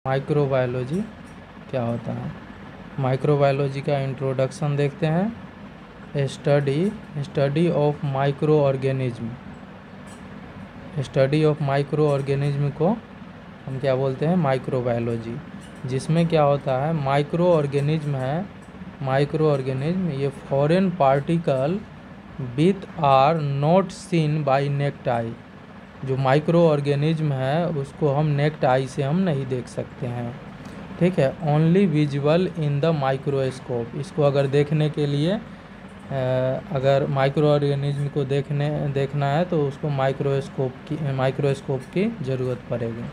Microbiology क्या होता है। माइक्रोबायोलॉजी का इंट्रोडक्शन देखते हैं। Study of micro organism. Study of micro organism को हम क्या बोलते हैं, माइक्रोबायोलॉजी। जिसमें क्या होता है, माइक्रो ऑर्गेनिज्म है, माइक्रो ऑर्गेनिज्म ये foreign particle with are not seen by naked eye. जो माइक्रो ऑर्गेनिज्म है उसको हम नेक्ड आई से हम नहीं देख सकते हैं, ठीक है। Only visual in the microscope. इसको अगर देखने के लिए अगर माइक्रो ऑर्गेनिज्म को देखना है तो उसको माइक्रोस्कोप की ज़रूरत पड़ेगी।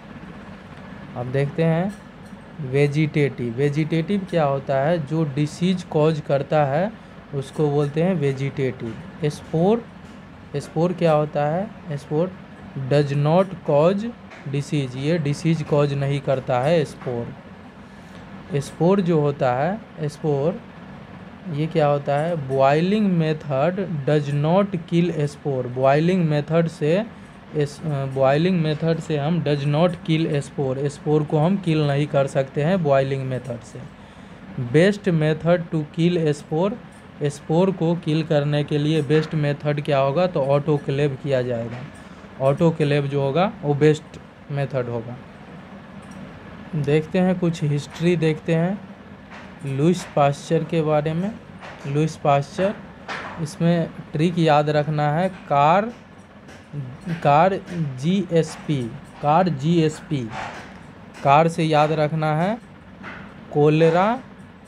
अब देखते हैं वेजिटेटिव क्या होता है, जो डिसीज कॉज करता है उसको बोलते हैं वेजिटेटिव। स्पोर क्या होता है, spore does not cause disease, ये डिसीज कॉज नहीं करता है स्पोर जो होता है, स्पोर ये क्या होता है, boiling method does not kill spore. Boiling method से हम डज नॉट किल स्पोर को हम किल नहीं कर सकते हैं बॉइलिंग मेथड से। Best method to kill spore को किल करने के लिए बेस्ट मेथड क्या होगा, तो ऑटोक्लेव किया जाएगा। ऑटोक्लेव जो होगा वो बेस्ट मेथड होगा। देखते हैं कुछ हिस्ट्री देखते हैं लुईस पास्चर के बारे में। लुईस पास्चर, इसमें ट्रिक याद रखना है, कार जीएसपी कार से याद रखना है। कोलेरा,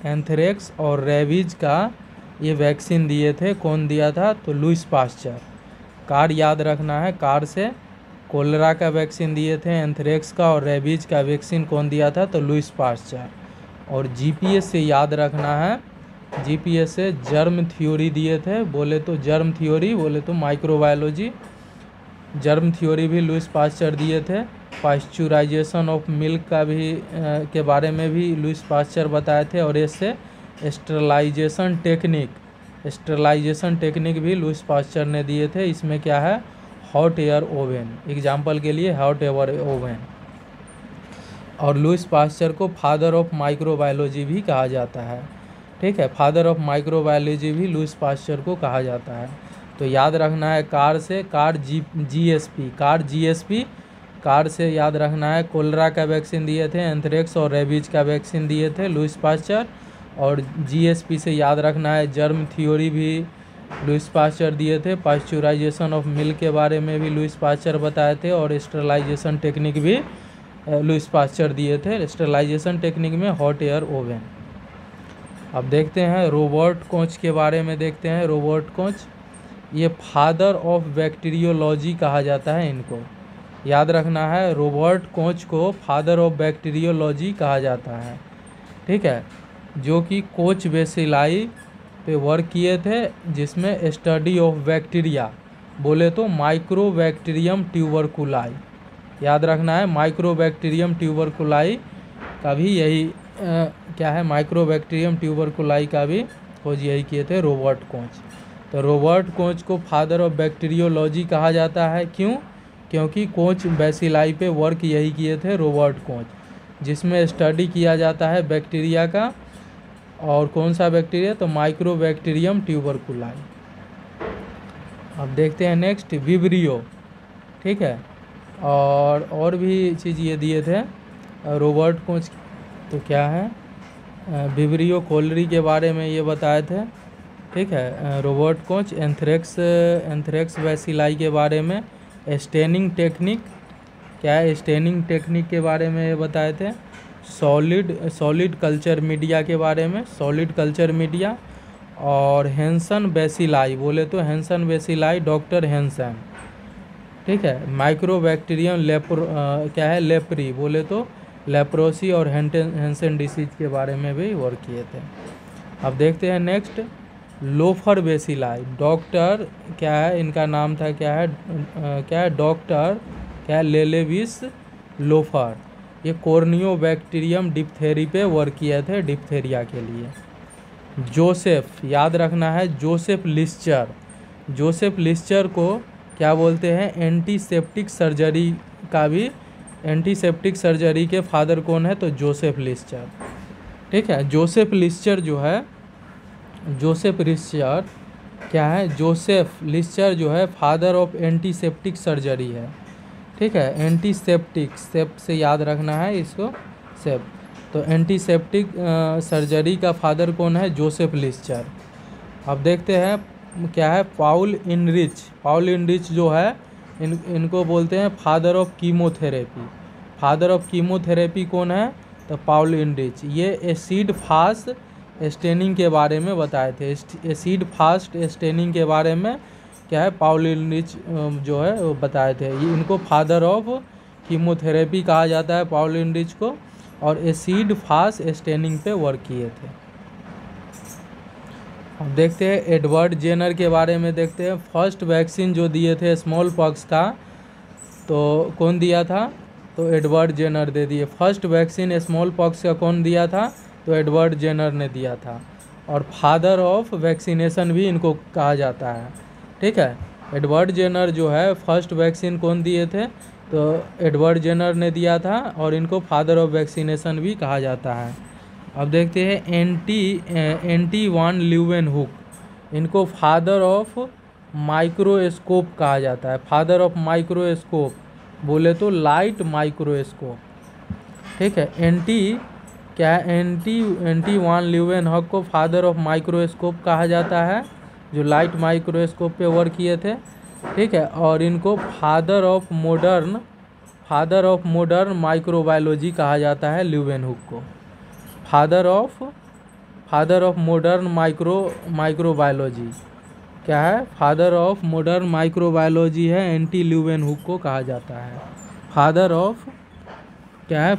एंथ्रेक्स और रेबीज का ये वैक्सीन दिए थे, कौन दिया था, तो लुईस पास्चर। कार याद रखना है, कार से कोलेरा का वैक्सीन दिए थे, एंथ्रेक्स का और रेबीज का वैक्सीन कौन दिया था, तो लुईस पास्चर। और जीपीएस से याद रखना है, जीपीएस से जर्म थ्योरी दिए थे, बोले तो जर्म थ्योरी, बोले तो माइक्रोबायोलॉजी। जर्म थ्योरी भी लुईस पास्चर दिए थे। पास्चुराइजेशन ऑफ मिल्क का भी के बारे में भी लुईस पास्चर बताए थे। और इससे स्टरलाइजेशन टेक्निक भी लुईस पास्चर ने दिए थे। इसमें क्या है, हॉट एयर ओवन, एग्जाम्पल के लिए हॉट एयर ओवन। और लुईस पास्चर को फादर ऑफ माइक्रोबायोलॉजी भी कहा जाता है, ठीक है। फादर ऑफ माइक्रोबायोलॉजी भी लुईस पास्चर को कहा जाता है। तो याद रखना है, कार से याद रखना है, कोलेरा का वैक्सीन दिए थे, एंथ्रेक्स और रेबीज का वैक्सीन दिए थे लुईस पास्चर। और जीएसपी से याद रखना है, जर्म थ्योरी भी लुईस पास्चर दिए थे। पास्चुराइजेशन ऑफ मिल्क के बारे में भी लुईस पास्चर बताए थे। और स्टरलाइजेशन टेक्निक भी लुईस पास्चर दिए थे। स्टरलाइजेशन टेक्निक में हॉट एयर ओवन। अब देखते हैं रॉबर्ट कोच के बारे में देखते हैं। रॉबर्ट कोच, ये फादर ऑफ बैक्टीरियोलॉजी कहा जाता है इनको। याद रखना है, रॉबर्ट कोच को फादर ऑफ बैक्टीरियोलॉजी कहा जाता है, ठीक है। जो कि कोच बेसिलाई पे वर्क किए थे, जिसमें स्टडी ऑफ बैक्टीरिया, बोले तो माइक्रोबैक्टीरियम ट्यूबरकुलाई। याद रखना है, माइक्रोबैक्टीरियम ट्यूबरकुलाई का भी यही क्या है, माइक्रोबैक्टीरियम ट्यूबरकुलाई का भी खोज यही किए थे रॉबर्ट कोच। तो रॉबर्ट कोच को फादर ऑफ बैक्टीरियोलॉजी कहा जाता है, क्यों, क्योंकि कोच बेसिलाई पे वर्क यही किए थे रॉबर्ट कोच, जिसमें स्टडी किया जाता है बैक्टीरिया का। और कौन सा बैक्टीरिया, तो माइक्रोबैक्टीरियम ट्यूबरकुलाई। अब देखते हैं नेक्स्ट विब्रियो, ठीक है। और भी चीज़ ये दिए थे रॉबर्ट कोच, तो क्या है, विब्रियो कोलरी के बारे में ये बताए थे, ठीक है। रॉबर्ट कोच एंथ्रेक्स बैसिलाई के बारे में, स्टेनिंग टेक्निक, क्या है, स्टेनिंग टेक्निक के बारे में ये बताए थे। सॉलिड कल्चर मीडिया के बारे में, सॉलिड कल्चर मीडिया। और हेंसन बैसिलाई, बोले तो हेंसन बैसिलाई, डॉक्टर हेंसन, ठीक है। माइक्रोबैक्टीरियम क्या है, लेप्री, बोले तो लेप्रोसी और हेंसन डिसीज के बारे में भी वर्क किए थे। अब देखते हैं नेक्स्ट लोफर बेसिलाई। डॉक्टर क्या है, इनका नाम था क्या है डॉक्टर क्या है, लेलेविस लोफर। ये कॉर्नियोबैक्टीरियम डिप्थेरी पे वर्क किए थे, डिप्थेरिया के लिए। जोसेफ, याद रखना है, जोसेफ लिस्चर को क्या बोलते हैं, एंटीसेप्टिक सर्जरी का भी एंटीसेप्टिक सर्जरी के फादर कौन है? तो जोसेफ लिस्टर। ठीक है, जोसेफ लिस्टर जो है, जोसेफ लिस्टर क्या है? जोसेफ लिस्टर जो है फादर ऑफ एंटीसेप्टिक सर्जरी है। ठीक है, एंटीसेप्टिक, सेप्ट से याद रखना है इसको, सेप्ट। तो एंटीसेप्टिक सर्जरी का फादर कौन है? Joseph Lister. अब देखते हैं क्या है, पाउल इनरिच। पाउल इनरिच जो है इनको बोलते हैं father of chemotherapy. Father of chemotherapy कौन है? तो पाउल इनरिच। ये एसिड फास्ट स्टेनिंग के बारे में बताए थे। एसिड फास्ट स्टेनिंग के बारे में क्या है, पाउल इनरिच जो है वो बताए थे। ये इनको फादर ऑफ कीमोथेरेपी कहा जाता है, पाउल इनरिच को, और एसिड फास्ट स्टेनिंग पे वर्क किए थे। अब देखते हैं एडवर्ड जेनर के बारे में। देखते हैं फर्स्ट वैक्सीन जो दिए थे स्मॉल पॉक्स का, तो कौन दिया था? तो एडवर्ड जेनर दे दिए। फर्स्ट वैक्सीन स्मॉल पॉक्स का कौन दिया था? तो एडवर्ड जेनर ने दिया था। और फादर ऑफ वैक्सीनेशन भी इनको कहा जाता है। ठीक है, एडवर्ड जेनर जो है फर्स्ट वैक्सीन कौन दिए थे? तो एडवर्ड जेनर ने दिया था, और इनको फादर ऑफ वैक्सीनेशन भी कहा जाता है। अब देखते हैं एंटी वान ल्यूवेनहुक, इनको फादर ऑफ माइक्रोस्कोप कहा जाता है। फादर ऑफ माइक्रोस्कोप बोले तो लाइट माइक्रोस्कोप। ठीक है, एंटी वान ल्यूवेनहुक को फादर ऑफ माइक्रोस्कोप कहा जाता है, जो लाइट माइक्रोस्कोप पे वर्क किए थे। ठीक है, और इनको फादर ऑफ मॉडर्न माइक्रोबायोलॉजी कहा जाता है ल्यूवेनहुक को। फादर ऑफ मॉडर्न माइक्रोबायोलॉजी क्या है? फादर ऑफ मॉडर्न माइक्रोबायोलॉजी है, एंटी ल्यूवेनहुक को कहा जाता है। फादर ऑफ क्या है?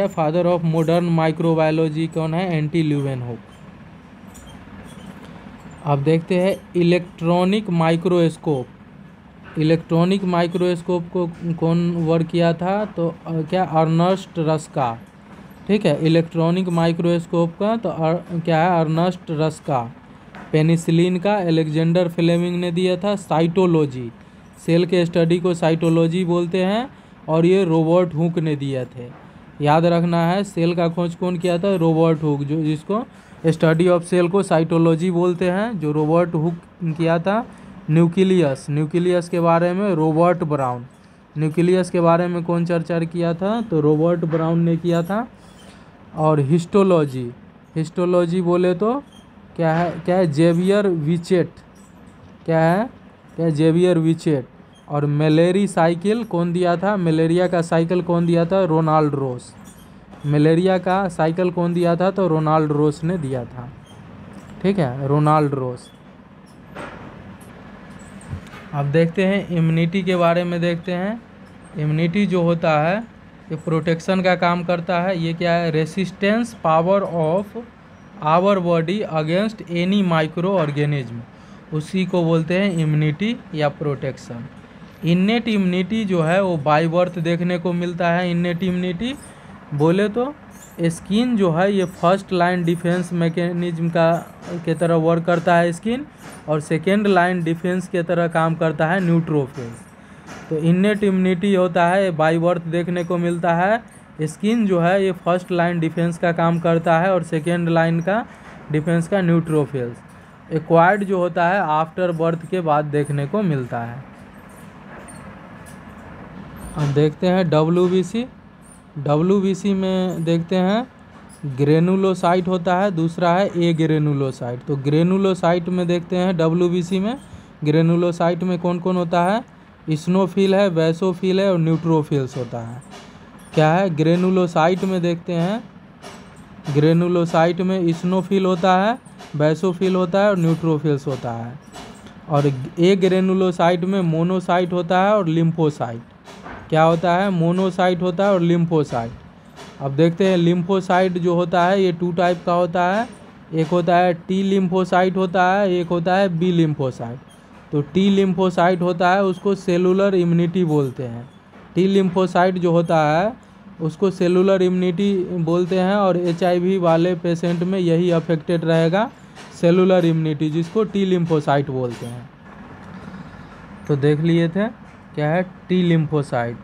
फादर ऑफ मॉडर्न माइक्रोबायोलॉजी कौन है? Anti Leeuwenhoek. अब देखते हैं इलेक्ट्रॉनिक माइक्रोस्कोप। इलेक्ट्रॉनिक माइक्रोस्कोप को कौन वर्क किया था? तो क्या, अर्नस्ट रस्का। ठीक है, इलेक्ट्रॉनिक माइक्रोस्कोप का तो क्या है, अर्नस्ट रस्का। पेनिसिलिन का अलेक्जेंडर फ्लेमिंग ने दिया था। साइटोलॉजी, सेल के स्टडी को साइटोलॉजी बोलते हैं, और ये रॉबर्ट हुक ने दिए थे। याद रखना है, सेल का खोज कौन किया था? रॉबर्ट हुक, जो जिसको स्टडी ऑफ सेल को साइटोलॉजी बोलते हैं, जो रॉबर्ट हुक किया था। न्यूक्लियस के बारे में रॉबर्ट ब्राउन। न्यूक्लियस के बारे में कौन चर्चा किया था? तो रॉबर्ट ब्राउन ने किया था। और हिस्टोलॉजी बोले तो क्या है, जेवियर विचेट। क्या है, जेवियर विचेट। और मलेरी साइकिल कौन दिया था? मलेरिया का साइकिल कौन दिया था? रोनाल्ड रोस। मलेरिया का साइकिल कौन दिया था? तो रोनाल्ड रोस ने दिया था। ठीक है, रोनाल्ड रोस। अब देखते हैं इम्यूनिटी के बारे में। देखते हैं इम्यूनिटी जो होता है ये प्रोटेक्शन का काम करता है। ये क्या है? Resistance power of our body against any micro organism, उसी को बोलते हैं इम्यूनिटी या प्रोटेक्शन। इन्नेट इम्यूनिटी जो है वो बाय बर्थ देखने को मिलता है। इन्नेट इम्यूनिटी बोले तो स्किन जो है ये फर्स्ट लाइन डिफेंस मैकेनिज्म के तरह वर्क करता है स्किन, और सेकेंड लाइन डिफेंस के तरह काम करता है न्यूट्रोफिल्स। तो इन्नेट इम्यूनिटी होता है बाय बर्थ देखने को मिलता है। स्किन जो है ये फर्स्ट लाइन डिफेंस का काम करता है, और सेकेंड लाइन का डिफेंस का न्यूट्रोफिल्स। एक्वायर्ड जो होता है आफ्टर बर्थ के बाद देखने को मिलता है। अब देखते हैं डब्ल्यूबीसी में देखते हैं ग्रेनुलोसाइट होता है, दूसरा है ए ग्रेनुलोसाइट। तो ग्रेनुलोसाइट में देखते हैं डब्ल्यूबीसी में ग्रेनुलोसाइट में कौन कौन होता है? इस्नोफिल है, बेसोफिल है, और न्यूट्रोफिल्स होता है। क्या है? ग्रेनुलोसाइट में देखते हैं, ग्रेनुलोसाइट में इस्नोफिल होता है, बेसोफिल होता है, और न्यूट्रोफिल्स होता है। और ए ग्रेनुलोसाइट में मोनोसाइट होता है और लिम्फोसाइट। क्या होता है? मोनोसाइट होता है और लिम्फोसाइट। अब देखते हैं लिम्फोसाइट जो होता है ये 2 टाइप का होता है। एक होता है टी लिम्फोसाइट होता है, एक होता है बी लिम्फोसाइट। तो टी लिम्फोसाइट होता है उसको सेलुलर इम्यूनिटी बोलते हैं। टी लिम्फोसाइट जो होता है उसको सेलुलर इम्यूनिटी बोलते हैं, और HIV वाले पेशेंट में यही अफेक्टेड रहेगा, सेलुलर इम्यूनिटी, जिसको टी लिम्फोसाइट बोलते हैं। तो देख लिए थे क्या है टी लिम्फोसाइट।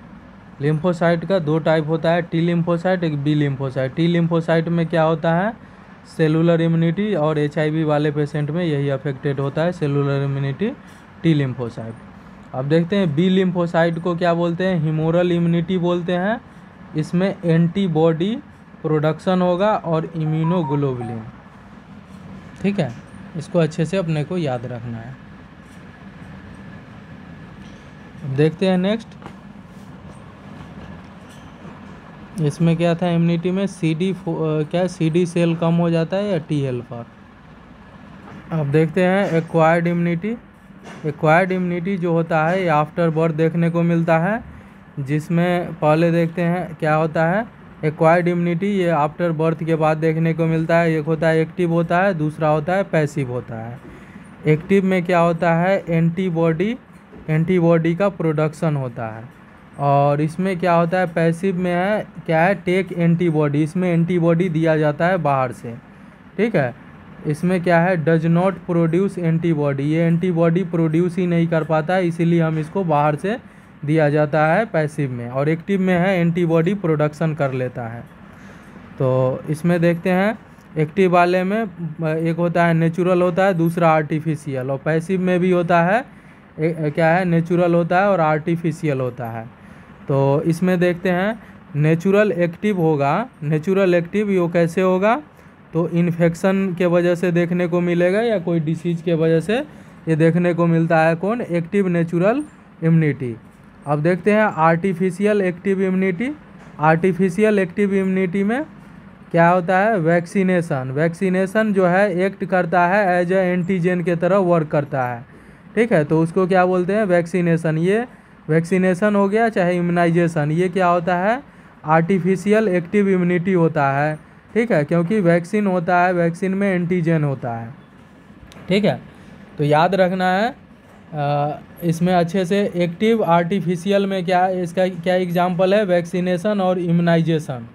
लिम्फोसाइट का दो टाइप होता है, टी लिम्फोसाइट, एक बी लिम्फोसाइट। टी लिम्फोसाइट में क्या होता है, सेलुलर इम्यूनिटी, और HIV वाले पेशेंट में यही अफेक्टेड होता है, सेलुलर इम्यूनिटी, टी लिम्फोसाइट। अब देखते हैं बी लिम्फोसाइट को क्या बोलते हैं, ह्यूमोरल इम्यूनिटी बोलते हैं। इसमें एंटीबॉडी प्रोडक्शन होगा और इम्यूनोग्लोबुलिन। ठीक है, इसको अच्छे से अपने को याद रखना है। अब देखते हैं नेक्स्ट, इसमें क्या था इम्यूनिटी में, क्या CD सेल कम हो जाता है या T हेल्पर। अब देखते हैं एक्वायर्ड इम्यूनिटी। एक्वायर्ड इम्यूनिटी जो होता है ये आफ्टर बर्थ देखने को मिलता है, जिसमें पहले देखते हैं क्या होता है। एक्वायर्ड इम्यूनिटी ये आफ्टर बर्थ के बाद देखने को मिलता है। एक होता है एक्टिव होता है, दूसरा होता है पैसिव होता है। एक्टिव में क्या होता है, एंटीबॉडी का प्रोडक्शन होता है, और इसमें क्या होता है पैसिव में है क्या है, टेक एंटीबॉडी, इसमें एंटीबॉडी दिया जाता है बाहर से। ठीक है, इसमें क्या है, डज नॉट प्रोड्यूस एंटीबॉडी, ये एंटीबॉडी प्रोड्यूस ही नहीं कर पाता है, इसीलिए हम इसको बाहर से दिया जाता है पैसिव में। और एक्टिव में है एंटीबॉडी प्रोडक्शन कर लेता है। तो इसमें देखते हैं एक्टिव वाले में एक होता है नेचुरल होता है, दूसरा आर्टिफिशियल, और पैसिव में भी होता है क्या है, नेचुरल होता है और आर्टिफिशियल होता है। तो इसमें देखते हैं नेचुरल एक्टिव होगा, नेचुरल एक्टिव ये कैसे होगा, तो इन्फेक्शन के वजह से देखने को मिलेगा या कोई डिसीज के वजह से ये देखने को मिलता है, कौन, एक्टिव नेचुरल इम्यूनिटी। अब देखते हैं artificial active immunity. Artificial active immunity में क्या होता है, वैक्सीनेशन। वैक्सीनेशन जो है एक्ट करता है एज ए एंटीजन के तरह वर्क करता है। ठीक है, तो उसको क्या बोलते हैं, वैक्सीनेशन। ये वैक्सीनेशन हो गया चाहे इम्यूनाइजेशन, ये क्या होता है, आर्टिफिशियल एक्टिव इम्यूनिटी होता है। ठीक है, क्योंकि वैक्सीन होता है, वैक्सीन में एंटीजन होता है। ठीक है, तो याद रखना है इसमें अच्छे से। एक्टिव आर्टिफिशियल में क्या, इसका क्या एग्जाम्पल है, वैक्सीनेशन और इम्यूनाइजेशन।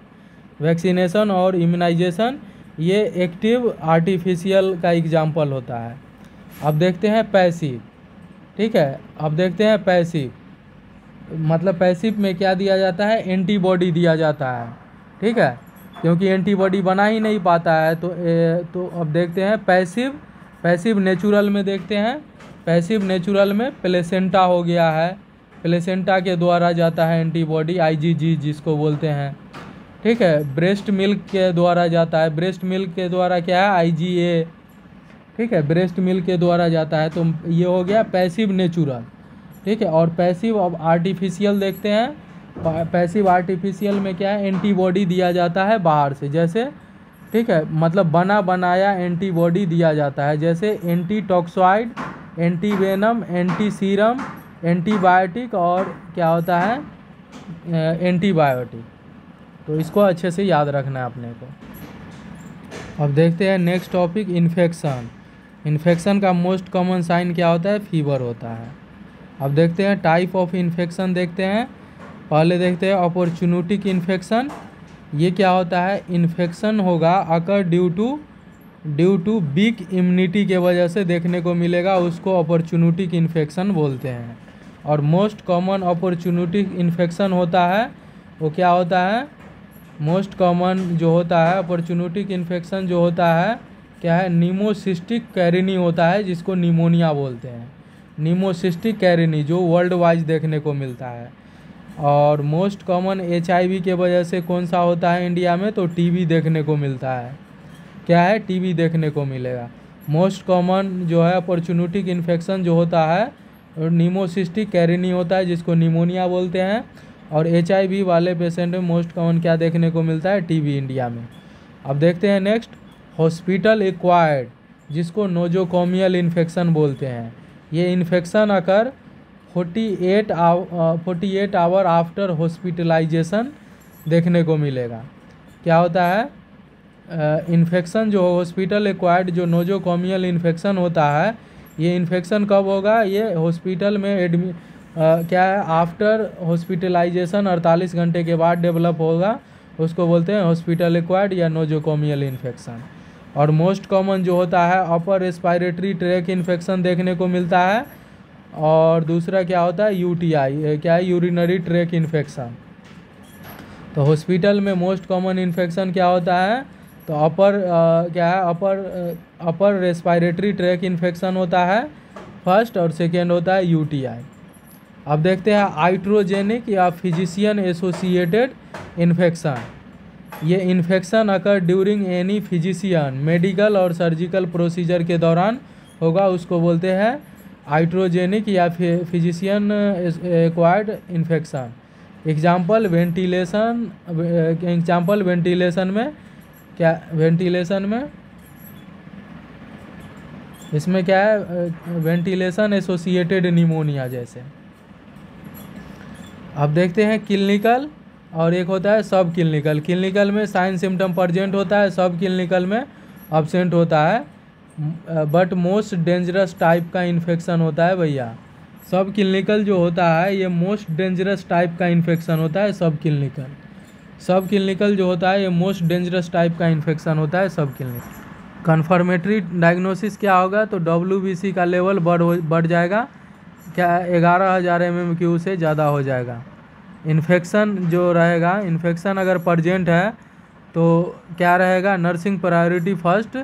वैक्सीनेशन और इम्यूनाइजेशन ये एक्टिव आर्टिफिशियल का एग्जाम्पल होता है। अब देखते हैं पैसिव। ठीक है, अब देखते हैं पैसिव, मतलब पैसिव में क्या दिया जाता है, एंटीबॉडी दिया जाता है। ठीक है, क्योंकि एंटीबॉडी बना ही नहीं पाता है, तो अब देखते हैं पैसिव। पैसिव नेचुरल में देखते हैं, पैसिव नेचुरल में प्लेसेंटा हो गया है, प्लेसेंटा के द्वारा जाता है एंटीबॉडी, IgG जिसको बोलते हैं। ठीक है, ब्रेस्ट मिल्क के द्वारा जाता है, ब्रेस्ट मिल्क के द्वारा क्या है, IgA। ठीक है, ब्रेस्ट मिल्क के द्वारा जाता है, तो ये हो गया पैसिव नेचुरल। ठीक है, और पैसिव अब आर्टिफिशियल देखते हैं। पैसिव आर्टिफिशियल में क्या है, एंटीबॉडी दिया जाता है बाहर से, जैसे ठीक है, मतलब बना बनाया एंटीबॉडी दिया जाता है, जैसे एंटीटॉक्साइड, एंटीवेनम, एंटी सीरम, एंटीबायोटिक, और क्या होता है, एंटीबायोटिक। तो इसको अच्छे से याद रखना है अपने को। अब देखते हैं नेक्स्ट टॉपिक, इन्फेक्शन। इन्फेक्शन का मोस्ट कॉमन साइन क्या होता है, फीवर होता है। अब देखते हैं टाइप ऑफ इन्फेक्शन देखते हैं। पहले देखते हैं अपॉर्चुनिटिक इन्फेक्शन। ये क्या होता है, इन्फेक्शन होगा occur due to weak immunity के वजह से देखने को मिलेगा, उसको अपॉर्चुनिटिक इन्फेक्शन बोलते हैं। और मोस्ट कॉमन अपॉर्चुनिटिक इन्फेक्शन होता है वो क्या होता है, मोस्ट कॉमन जो होता है अपॉर्चुनिटिक इन्फेक्शन जो होता है क्या है, नीमोसिस्टिक कैरिनी होता है, जिसको निमोनिया बोलते हैं। नीमोसिस्टिक कैरिनी जो वर्ल्ड वाइज देखने को मिलता है। और मोस्ट कॉमन HIV के वजह से कौन सा होता है इंडिया में, तो TB देखने को मिलता है। क्या है, TB देखने को मिलेगा। मोस्ट कॉमन जो है अपॉर्चुनिटिक इन्फेक्शन जो होता है नीमोसिस्टिक कैरिनी होता है, जिसको निमोनिया बोलते हैं। और HIV वाले पेशेंट में मोस्ट कॉमन क्या देखने को मिलता है, TB इंडिया में। अब देखते हैं नेक्स्ट, हॉस्पिटल एक्वायर्ड, जिसको नोजोकोमियल इन्फेक्शन बोलते हैं। ये इन्फेक्शन अकर 48 आवर आफ्टर हॉस्पिटलाइजेशन देखने को मिलेगा। क्या होता है, इन्फेक्शन जो हॉस्पिटल एक्वायर्ड जो नोजोकोमियल इन्फेक्शन होता है, ये इन्फेक्शन कब होगा, ये हॉस्पिटल में क्या है, आफ्टर हॉस्पिटलाइजेशन 48 घंटे के बाद डेवलप होगा, उसको बोलते हैं हॉस्पिटल एक्वायर्ड या नोजोकोमियल इन्फेक्शन। और मोस्ट कॉमन जो होता है अपर रेस्पिरेटरी ट्रैक इन्फेक्शन देखने को मिलता है। और दूसरा क्या होता है, UTI, क्या है, यूरिनरी ट्रैक इन्फेक्शन। तो हॉस्पिटल में मोस्ट कॉमन इन्फेक्शन क्या होता है, तो अपर रेस्पिरेटरी ट्रैक इन्फेक्शन होता है फर्स्ट, और सेकेंड होता है यूटीआई। अब देखते हैं आइट्रोजेनिक या फिजिशियन एसोसिएटेड इन्फेक्शन। ये इन्फेक्शन अकर ड्यूरिंग एनी फिजिशियन मेडिकल और सर्जिकल प्रोसीजर के दौरान होगा, उसको बोलते हैं आइट्रोजेनिक या physician acquired infection. Example ventilation में क्या, वेंटिलेशन में इसमें क्या है, वेंटिलेशन एसोसिएटेड निमोनिया जैसे। अब देखते हैं क्लिनिकल और एक होता है सब क्लिनिकल। क्लिनिकल में साइन सिम्टम प्रेजेंट होता है, सब क्लिनिकल में अब्सेंट होता है, बट मोस्ट डेंजरस टाइप का इन्फेक्शन होता है भैया। सब क्लिनिकल जो होता है ये मोस्ट डेंजरस टाइप का इन्फेक्शन होता है सब क्लिनिकल। सब क्लिनिकल जो होता है ये मोस्ट डेंजरस टाइप का इन्फेक्शन होता है सब क्लिनिकल। कन्फर्मेटरी डायग्नोसिस क्या होगा, तो WBC का लेवल बढ़ जाएगा, क्या 11,000 mmQ से ज़्यादा हो जाएगा। इन्फेक्शन जो रहेगा, इन्फेक्शन अगर प्रजेंट है तो क्या रहेगा, नर्सिंग प्रायोरिटी फर्स्ट,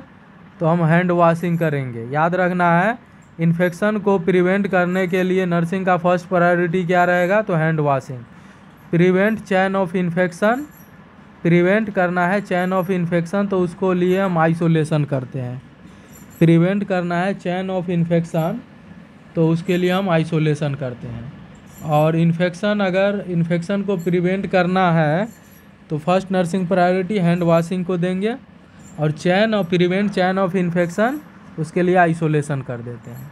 तो हम हैंड वॉशिंग करेंगे। याद रखना है, इन्फेक्शन को प्रिवेंट करने के लिए नर्सिंग का फर्स्ट प्रायोरिटी क्या रहेगा, तो hand washing. Prevent chain of infection, prevent करना है चैन ऑफ इन्फेक्शन, तो उसको लिए हम आइसोलेशन करते हैं। प्रिवेंट करना है चैन ऑफ इन्फेक्शन, तो उसके लिए हम आइसोलेशन करते हैं। और इन्फेक्शन, अगर इन्फेक्शन को प्रिवेंट करना है तो first nursing priority hand washing को देंगे, और प्रिवेंट चैन ऑफ इन्फेक्शन, उसके लिए आइसोलेशन कर देते हैं।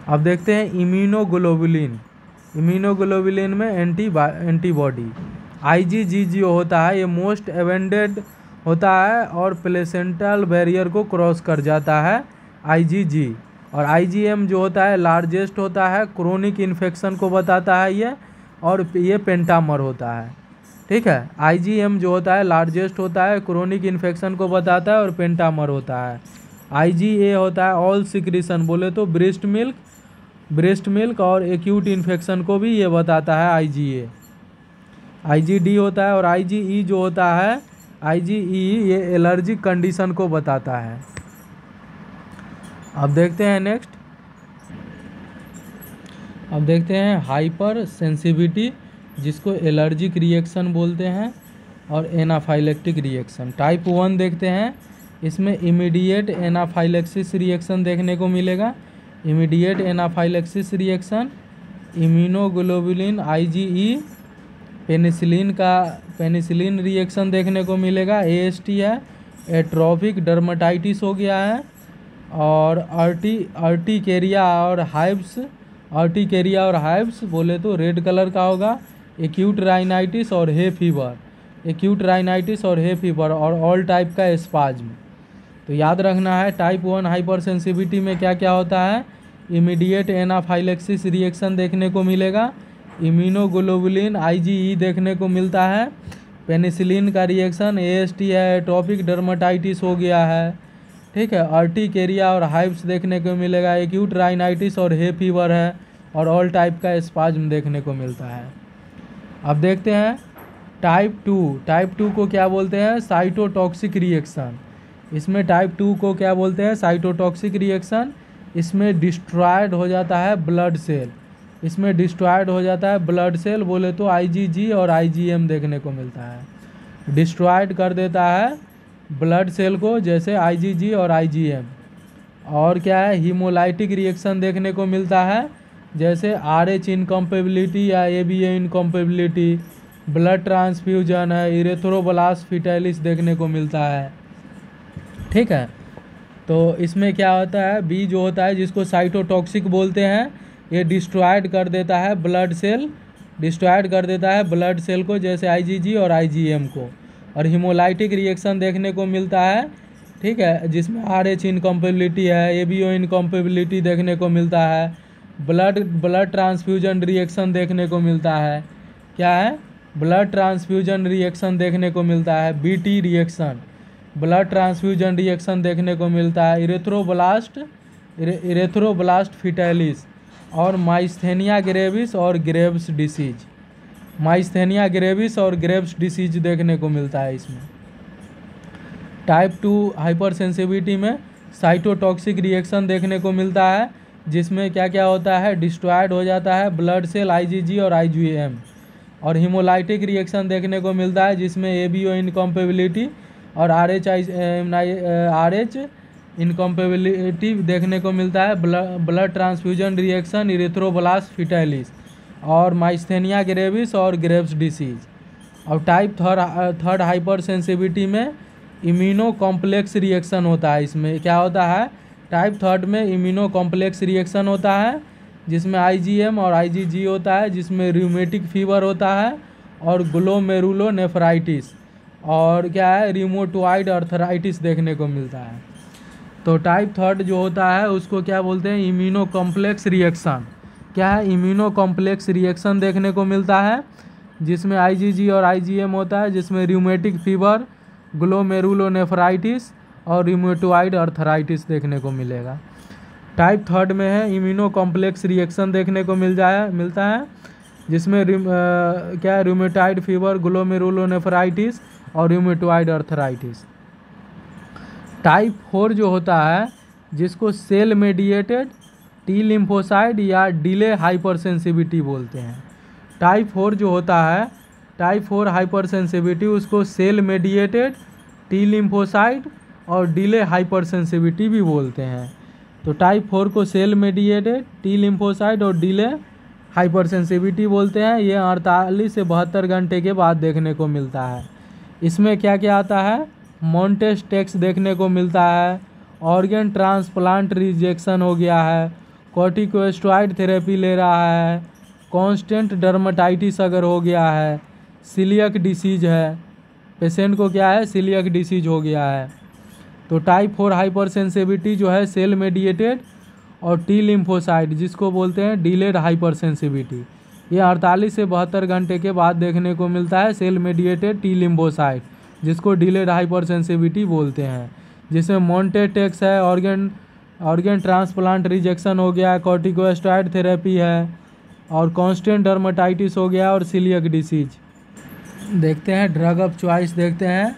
अब देखते हैं इम्यूनोग्लोबुलिन। इम्यूनोग्लोबुलिन में एंटीबॉडी। IgG जो होता है ये मोस्ट एवेंडेड होता है और प्लेसेंटल बैरियर को क्रॉस कर जाता है IgG। और IgM जो होता है लार्जेस्ट होता है, क्रोनिक इन्फेक्शन को बताता है ये, और ये पेंटामर होता है। ठीक है, IgM जो होता है लार्जेस्ट होता है, क्रोनिक इन्फेक्शन को बताता है और पेंटामर होता है। IgA होता है ऑल सिक्रीशन, बोले तो ब्रेस्ट मिल्क और एक्यूट इन्फेक्शन को भी ये बताता है IgA। IgD होता है, और IgE जो होता है, IgE ये एलर्जिक कंडीशन को बताता है। अब देखते हैं नेक्स्ट, अब देखते हैं हाइपर सेंसिटिविटी, जिसको एलर्जिक रिएक्शन बोलते हैं, और एनाफाइलेक्टिक रिएक्शन। टाइप 1 देखते हैं, इसमें इमीडिएट एनाफाइलेक्सिस रिएक्शन देखने को मिलेगा। Immediate anaphylaxis reaction, immunoglobulin IgE, penicillin reaction देखने को मिलेगा। AST है, एट्रोपिक डर्मेटाइटिस हो गया है, और अर्टिकेरिया और हाइव्स बोले तो रेड कलर का होगा। एक्यूट राइनाइटिस और हे फीवर, और ऑल टाइप का स्पाज्म। तो याद रखना है, टाइप 1 हाइपर सेंसिटिविटी में क्या क्या होता है, इमीडिएट एनाफाइलेक्सिस रिएक्शन देखने को मिलेगा, इम्यूनोग्लोबुलिन IgE देखने को मिलता है, पेनिसिलिन का रिएक्शन, AST है, एट्रोपिक डर्मेटाइटिस हो गया है। ठीक है, अर्टिकेरिया और हाइव्स देखने को मिलेगा, एक्यूट राइनाइटिस और हे फीवर है, और ऑल टाइप का स्पाज्म देखने को मिलता है। अब देखते हैं टाइप 2 को क्या बोलते हैं, साइटोटॉक्सिक रिएक्शन। इसमें टाइप 2 को क्या बोलते हैं, साइटोटॉक्सिक रिएक्शन। इसमें डिस्ट्रॉयड हो जाता है ब्लड सेल, बोले तो IgG और IgM देखने को मिलता है। डिस्ट्रॉयड कर देता है ब्लड सेल को, जैसे IgG और IgM। और क्या है, हीमोलाइटिक रिएक्शन देखने को मिलता है, जैसे RH इनकम्पेबिलिटी या ABA इनकम्पेबिलिटी। ब्लड ट्रांसफ्यूजन है, इरेथ्रोब्लास्ट फिटैलिस देखने को मिलता है। ठीक है, तो इसमें क्या होता है, बी जो होता है जिसको साइटोटॉक्सिक बोलते हैं, ये डिस्ट्रॉयड कर देता है ब्लड सेल को, जैसे IgG और IgM को। और हीमोलाइटिक रिएक्शन देखने को मिलता है, ठीक है, जिसमें RH इनकम्पेबिलिटी है, ABO इनकम्पेबिलिटी देखने को मिलता है। ब्लड ट्रांसफ्यूजन रिएक्शन देखने को मिलता है, क्या है, ब्लड ट्रांसफ्यूजन रिएक्शन देखने को मिलता है। BT reaction, blood transfusion reaction देखने को मिलता है। इरेथ्रोब्लास्ट फिटैलिस और माइस्थेनिया ग्रेविस और ग्रेव्स डिसीज। माइस्थेनिया ग्रेविस और ग्रेव्स डिसीज देखने को मिलता है इसमें। टाइप 2 हाइपर सेंसिटिविटी में साइटोटॉक्सिक रिएक्शन देखने को मिलता है, जिसमें क्या क्या होता है, डिस्ट्रॉयड हो जाता है ब्लड सेल IgG और IgM। और हीमोलाइटिक रिएक्शन देखने को मिलता है, जिसमें ABO इनकम्पेबिलिटी और RH इनकम्पेबिलिटी देखने को मिलता है। ब्लड ट्रांसफ्यूजन रिएक्शन, इरेथ्रोब्लास्ट फिटाइलिस और माइस्थेनिया ग्रेविस और ग्रेव्स डिसीज। और टाइप थर्ड हाइपर सेंसिटिविटी में इम्यूनो कॉम्प्लेक्स रिएक्शन होता है। इसमें क्या होता है, टाइप थर्ड में इम्यूनो कॉम्प्लेक्स रिएक्शन होता है, जिसमें IgM और IgG होता है, जिसमें रूमेटिक फीवर होता है और ग्लोमेरुलोनेफ्राइटिस और क्या है, रिमोटॉइड आर्थराइटिस देखने को मिलता है। तो टाइप थर्ड जो होता है उसको क्या बोलते हैं, इम्यूनो कॉम्प्लेक्स रिएक्शन। क्या है, इम्यूनो कॉम्प्लेक्स रिएक्शन देखने को मिलता है, जिसमें IgG और IgM होता है, जिसमें रूमेटिक फीवर, ग्लोमेरुलोनेफ्राइटिस और रिमोटॉइड आर्थराइटिस देखने को मिलेगा। टाइप थर्ड में है इम्यूनो कॉम्प्लेक्स रिएक्शन देखने को मिलता है, जिसमें क्या है, रूमेटॉइड फीवर, ग्लोमेरुलोनेफ्राइटिस और रूमेटॉइड आर्थराइटिस। टाइप 4 जो होता है, जिसको सेल मेडिएटेड टी लिम्फोसाइड या डिले हाइपरसेंसिटिविटी बोलते हैं। टाइप 4 जो होता है, टाइप 4 हाइपरसेंसिटिविटी, उसको सेल मेडिएटेड टी लिम्फोसाइड और डिले हाइपरसेंसिटिविटी भी बोलते हैं। तो टाइप 4 को सेल मेडिएटेड टी लिम्फोसाइड और डिले हाइपरसेंसिटिविटी बोलते हैं। ये 48 से 72 घंटे के बाद देखने को मिलता है। इसमें क्या क्या आता है, मॉन्टेस्टेक्स देखने को मिलता है, ऑर्गन ट्रांसप्लांट रिजेक्शन हो गया है, कॉर्टिकोस्टेरॉइड थेरेपी ले रहा है, कांस्टेंट डर्मेटाइटिस अगर हो गया है, सीलियक डिसीज है, पेशेंट को क्या है, सीलियक डिसीज हो गया है। तो टाइप 4 हाइपरसेंसिटिविटी जो है सेल मेडिएटेड और टी लिम्फोसाइड, जिसको बोलते हैं डिलेड हाइपरसेंसिटिविटी, ये 48 से 72 घंटे के बाद देखने को मिलता है। सेल मेडिएटेड टी लिम्फोसाइड, जिसको डिलेड हाइपरसेंसिटिविटी बोलते हैं, जिसमें मॉन्टेस्टेक्स है, ऑर्गन ट्रांसप्लांट रिजेक्शन हो गया है, कॉर्टिकोस्टेरॉइड थेरेपी है और कांस्टेंट डर्मेटाइटिस हो गया और सीलियक डिसीज। देखते हैं ड्रग ऑफ चॉइस देखते हैं,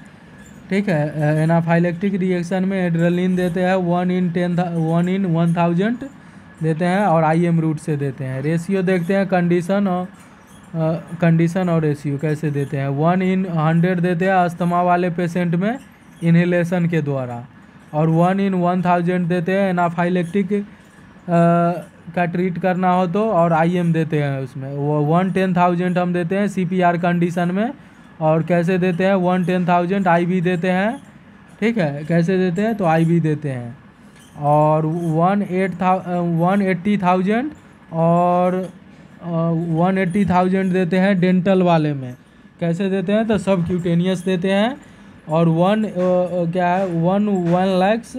ठीक है। एनाफाइलेक्टिक रिएक्शन में एड्रेलिन देते हैं 1 in 1000 देते हैं और IM रूट से देते हैं। रेशियो देखते हैं, कंडीशन और रेशियो कैसे देते हैं। 1 in 100 देते हैं अस्थमा वाले पेशेंट में इन्हेलेशन के द्वारा, और 1 in 1000 देते हैं एनाफाइलेक्टिक का ट्रीट करना हो तो, और IM देते हैं उसमें। वो 1/10,000 हम देते हैं CPR कंडीशन में, और कैसे देते हैं 1/10,000 IV देते हैं, ठीक है। कैसे देते हैं तो IV देते हैं, और 180,000 और 180,000 देते हैं डेंटल वाले में। कैसे देते हैं तो सब क्यूटेनियस देते हैं, और 1 lakhs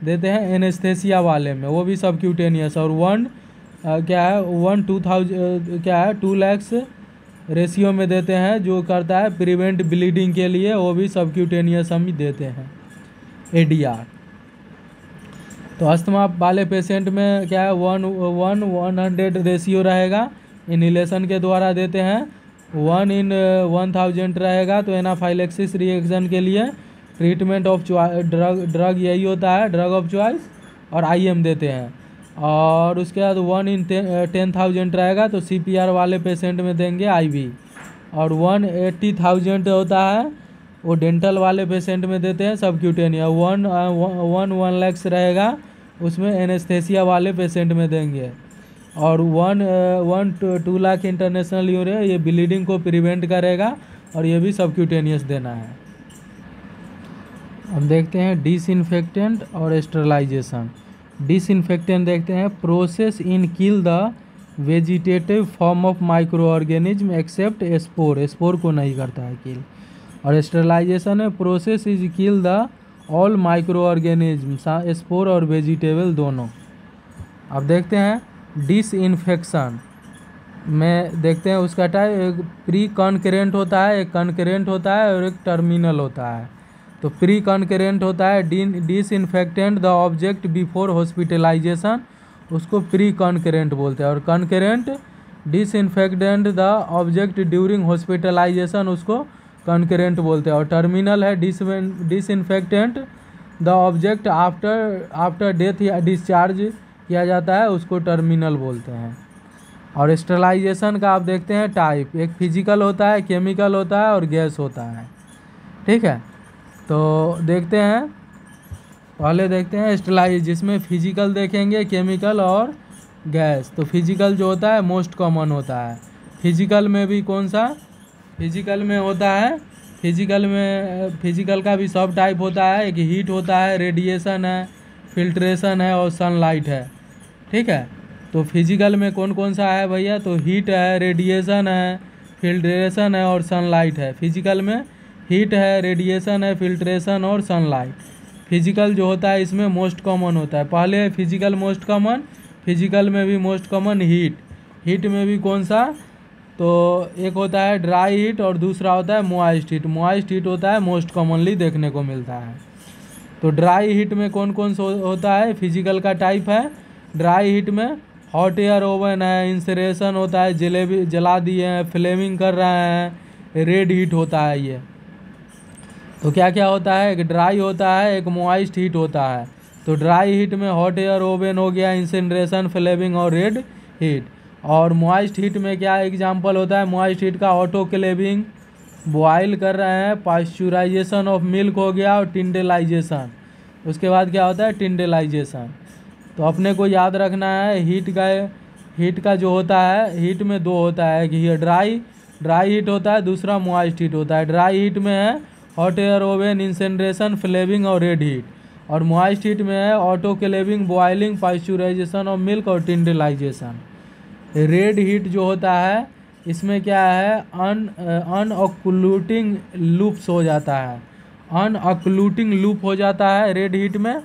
देते हैं एनेस्थेसिया वाले में, वो भी सब क्यूटेनियस। और 2 lakhs रेशियो में देते हैं, जो करता है प्रिवेंट ब्लीडिंग के लिए, वो भी सब क्यूटेनियस हम ही देते हैं ADR। तो अस्थमा वाले पेशेंट में क्या है 1:100 रेशियो रहेगा, इन्हेलेशन के द्वारा देते हैं। 1 in 1000 रहेगा, तो एनाफाइलेक्सिस रिएक्शन के लिए ट्रीटमेंट ऑफ ड्रग यही होता है, ड्रग ऑफ चॉइस, और IM देते हैं। और उसके बाद 1 in 10,000 रहेगा, तो CPR वाले पेशेंट में देंगे IV। और 180,000 होता है वो डेंटल वाले पेशेंट में देते हैं सबक्यूटेनियस। 1 lakhs रहेगा, उसमें एनेस्थेसिया वाले पेशेंट में देंगे। और 2 लाख इंटरनेशनल यूरिया, ये ब्लीडिंग को प्रिवेंट करेगा, और ये भी सबक्यूटेनियस देना है। हम देखते हैं डिसइंफेक्टेंट और स्टरलाइजेशन। डिसइंफेक्टेंट देखते हैं, process in kill the vegetative form of micro organism except spore, spore को नहीं करता है किल। और स्टरलाइजेशन है, process is kill the all micro organism, spore और वेजिटेबल दोनों। अब देखते हैं डिसइंफेक्शन में, देखते हैं उसका टाइप, एक प्री कॉन्करेंट होता है, एक कॉन्करेंट होता है और एक टर्मिनल होता है। तो प्री कॉन्करेंट होता है disinfectant the object before hospitalisation, उसको प्री कॉन्करेंट बोलते हैं। और concurrent disinfectant the object during hospitalisation उसको कंकरेंट बोलते हैं। और टर्मिनल है disinfectant the object after death या डिस्चार्ज किया जाता है उसको टर्मिनल बोलते हैं। और स्टरलाइजेशन का आप देखते हैं टाइप, एक फिजिकल होता है, केमिकल होता है और गैस होता है। ठीक है, तो देखते हैं, पहले देखते हैं स्टरलाइज, जिसमें फिजिकल देखेंगे, केमिकल और गैस। तो फिजिकल जो होता है मोस्ट कॉमन होता है। फिजिकल में भी कौन सा, फिजिकल में होता है, फिजिकल का भी सब टाइप होता है। एक हीट होता है, रेडिएशन है, फिल्ट्रेशन है और सनलाइट है। ठीक है, तो फिजिकल में कौन कौन सा है भैया, तो हीट है, रेडिएशन है, फिल्ट्रेशन है और सनलाइट है। फिजिकल में हीट है, रेडिएशन है, फिल्ट्रेशन और सनलाइट। फिजिकल जो होता है इसमें मोस्ट कॉमन होता है। पहले फिजिकल मोस्ट कॉमन, फिजिकल में भी मोस्ट कॉमन हीट। हीट में भी कौन सा, तो एक होता है ड्राई हीट और दूसरा होता है मॉइस्ट हीट। मॉइस्ट हीट होता है मोस्ट कॉमनली देखने को मिलता है। तो ड्राई हीट में कौन कौन सा होता है, फिजिकल का टाइप है। ड्राई हीट में हॉट एयर ओवन है, इंसरेशन होता है, जलेबी जला दिए हैं, फ्लेमिंग कर रहे हैं, रेड हीट होता है ये। तो क्या क्या होता है, एक ड्राई होता है, एक मॉइस्ट हीट होता है। तो ड्राई हीट में हॉट एयर ओवन हो गया, इंसिनरेशन, फ्लेमिंग और रेड हीट। और मॉइस्ट हीट में क्या एग्जांपल होता है, मॉइस्ट हीट का ऑटोक्लेविंग, बॉयल कर रहे हैं, पास्चुराइजेशन ऑफ मिल्क हो गया और टिंडेलाइजेशन। उसके बाद क्या होता है, टिंडेलाइजेशन। तो अपने को याद रखना है हीट का जो होता है, हीट में दो होता है, कि ये ड्राई हीट होता है, दूसरा मॉइस्ट हीट होता है। ड्राई हीट में है hot air oven, incineration, flaming और रेड हीट। और मॉइस्ट हीट में है autoclaving, boiling, pasteurisation of milk और टिंडेलाइजेशन। रेड हीट जो होता है इसमें क्या है, अनऑक्लूटिंग लूप्स हो जाता है, अनऑक्लूटिंग लूप हो जाता है रेड हीट में।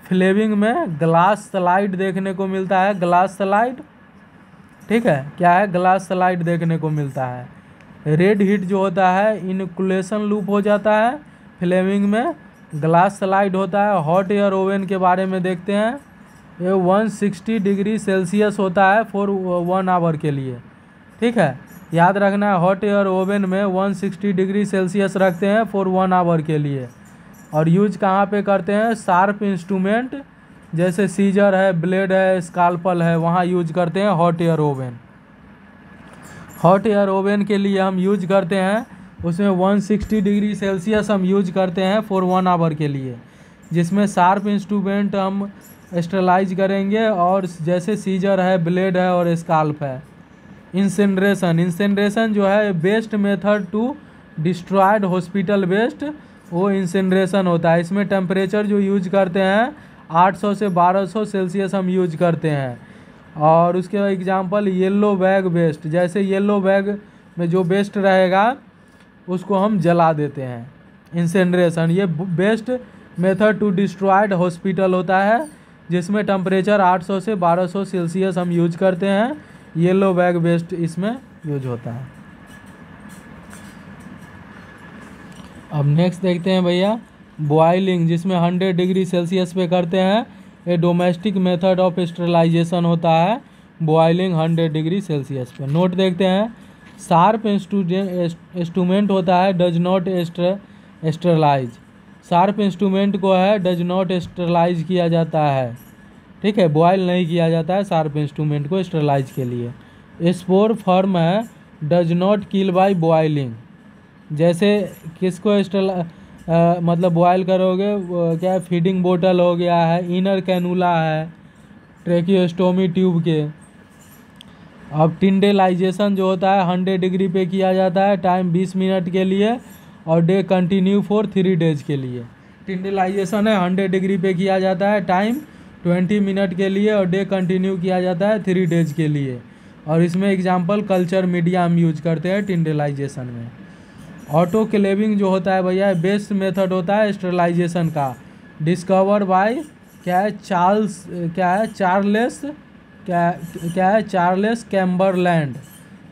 फ्लेमिंग में ग्लास स्लाइड देखने को मिलता है, ग्लास स्लाइड। ठीक है, क्या है, ग्लास स्लाइड देखने को मिलता है। रेड हीट जो होता है इनक्यूलेशन लूप हो जाता है, फ्लेमिंग में ग्लास स्लाइड होता है। हॉट एयर ओवन के बारे में देखते हैं, ये 160 डिग्री सेल्सियस होता है फॉर 1 आवर के लिए। ठीक है, याद रखना है, हॉट एयर ओवन में 160 डिग्री सेल्सियस रखते हैं फॉर 1 आवर के लिए। और यूज कहाँ पे करते हैं, शार्प इंस्ट्रूमेंट जैसे सीजर है, ब्लेड है, स्काल्पल है, वहाँ यूज करते हैं hot air oven. Hot air oven के लिए हम यूज करते हैं, उसमें 160 डिग्री सेल्सियस हम यूज करते हैं फॉर 1 आवर के लिए, जिसमें शार्प इंस्ट्रूमेंट हम स्टरलाइज करेंगे। और जैसे सीजर है, ब्लेड है और स्काल्प है। इंसिनरेशन जो है best method to destroyed hospital waste, वो इंसिनरेशन होता है। इसमें टेम्परेचर जो यूज करते हैं 800 से 1200 सेल्सियस हम यूज करते हैं। और उसके एग्जांपल येलो बैग वेस्ट, जैसे येलो बैग में जो वेस्ट रहेगा उसको हम जला देते हैं। इंसिनरेशन ये best method to destroyed hospital होता है, जिसमें टेम्परेचर 800 से 1200 सेल्सियस हम यूज करते हैं। येलो बैग वेस्ट इसमें यूज होता है। अब नेक्स्ट देखते हैं भैया बॉइलिंग, जिसमें 100 डिग्री सेल्सियस पे करते हैं। ये डोमेस्टिक मेथड ऑफ स्टरलाइजेशन होता है, बॉइलिंग 100 डिग्री सेल्सियस पे। नोट देखते हैं, शार्प इंस्ट्रूमेंट होता है does not sterilise. Sharp instrument को है डज नॉट स्टरलाइज किया जाता है। ठीक है, बॉयल नहीं किया जाता है शार्प इंस्ट्रूमेंट को स्टरलाइज के लिए। स्पोर फॉर्म है does not kill by boiling. जैसे किसको मतलब बॉयल करोगे, क्या फीडिंग बोतल हो गया है, इनर कैनुला है, ट्रेकियोस्टोमी ट्यूब के। अब टिंडेलाइजेशन जो होता है 100 डिग्री पे किया जाता है, टाइम 20 मिनट के लिए और डे कंटिन्यू फॉर 3 डेज के लिए। टिंडेलाइजेशन है 100 डिग्री पे किया जाता है, टाइम 20 मिनट के लिए और डे कंटिन्यू किया जाता है 3 डेज के लिए। और इसमें एग्जांपल कल्चर मीडिया हम यूज करते हैं टिंडेलाइजेशन में। ऑटोक्लेविंग जो होता है भैया बेस्ट मेथड होता है स्टरलाइजेशन का, डिस्कवर बाय चार्लेस कैम्बरलैंड।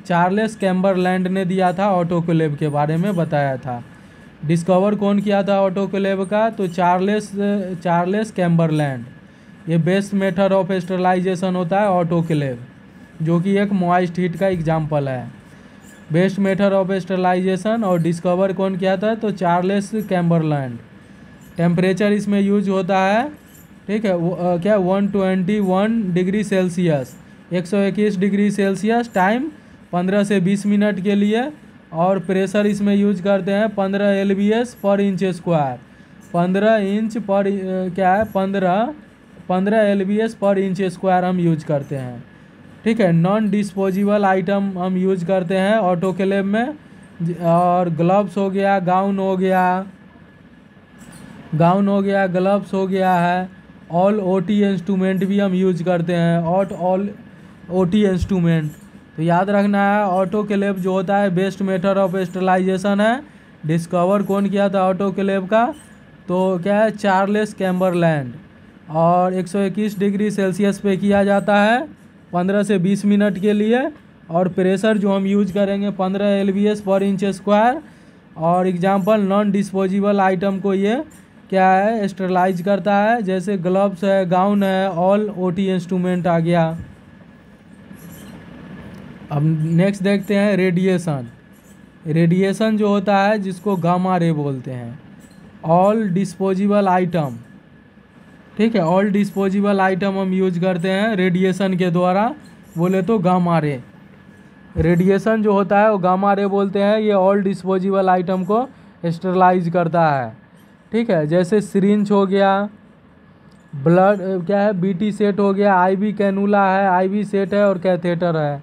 चार्लेस कैम्बरलैंड ने दिया था, ऑटोक्लेव के बारे में बताया था। डिस्कवर कौन किया था ऑटोक्लेव का, तो चार्लेस कैम्बरलैंड। ये बेस्ट मेथड ऑफ स्टरलाइजेशन होता है ऑटोक्लेव। जो कि एक मॉइस्ट हीट का एग्जाम्पल है। बेस्ट मेथड ऑफ स्टरलाइजेशन और डिस्कवर कौन किया था, तो चार्ल्स कैम्बरलैंड। टेम्परेचर इसमें यूज होता है, ठीक है, क्या 121 degree Celsius, 121 degree Celsius, time 15 से 20 मिनट के लिए। और प्रेशर इसमें यूज करते हैं 15 LBS पर इंच स्क्वायर, 15 इंच पर क्या है 15 LBS पर इंच स्क्वायर हम यूज करते हैं, ठीक है। नॉन डिस्पोजेबल आइटम हम यूज करते हैं ऑटोक्लेव में, और ग्लव्स हो गया, गाउन हो गया, ग्लव्स हो गया है। ऑल OT इंस्ट्रूमेंट भी हम यूज करते हैं, ऑल OT इंस्ट्रूमेंट। तो याद रखना है, ऑटोक्लेव जो होता है बेस्ट मेथड ऑफ स्टरलाइजेशन है। डिस्कवर कौन किया था ऑटोक्लेव का, तो क्या है चार्ल्स कैम्बरलैंड। और 121 डिग्री सेल्सियस पे किया जाता है 15 से 20 मिनट के लिए। और प्रेशर जो हम यूज करेंगे 15 LBS पर इंच स्क्वायर। और एग्जांपल नॉन डिस्पोजेबल आइटम को ये क्या है स्टरलाइज करता है, जैसे ग्लव्स है, गाउन है, ऑल OT इंस्ट्रूमेंट आ गया। अब नेक्स्ट देखते हैं रेडिएशन। रेडिएशन जो होता है जिसको गामा रे बोलते हैं। ऑल डिस्पोजेबल आइटम, ठीक है, ऑल डिस्पोजेबल आइटम हम यूज करते हैं रेडिएशन के द्वारा, बोले तो गामा रे। रेडिएशन जो होता है वो गामा रे बोलते हैं, ये ऑल डिस्पोजेबल आइटम को स्टरलाइज करता है, ठीक है। जैसे सिरिंज हो गया, ब्लड क्या है BT सेट हो गया, IV कैनुला है, IV सेट है, और कैथेटर है,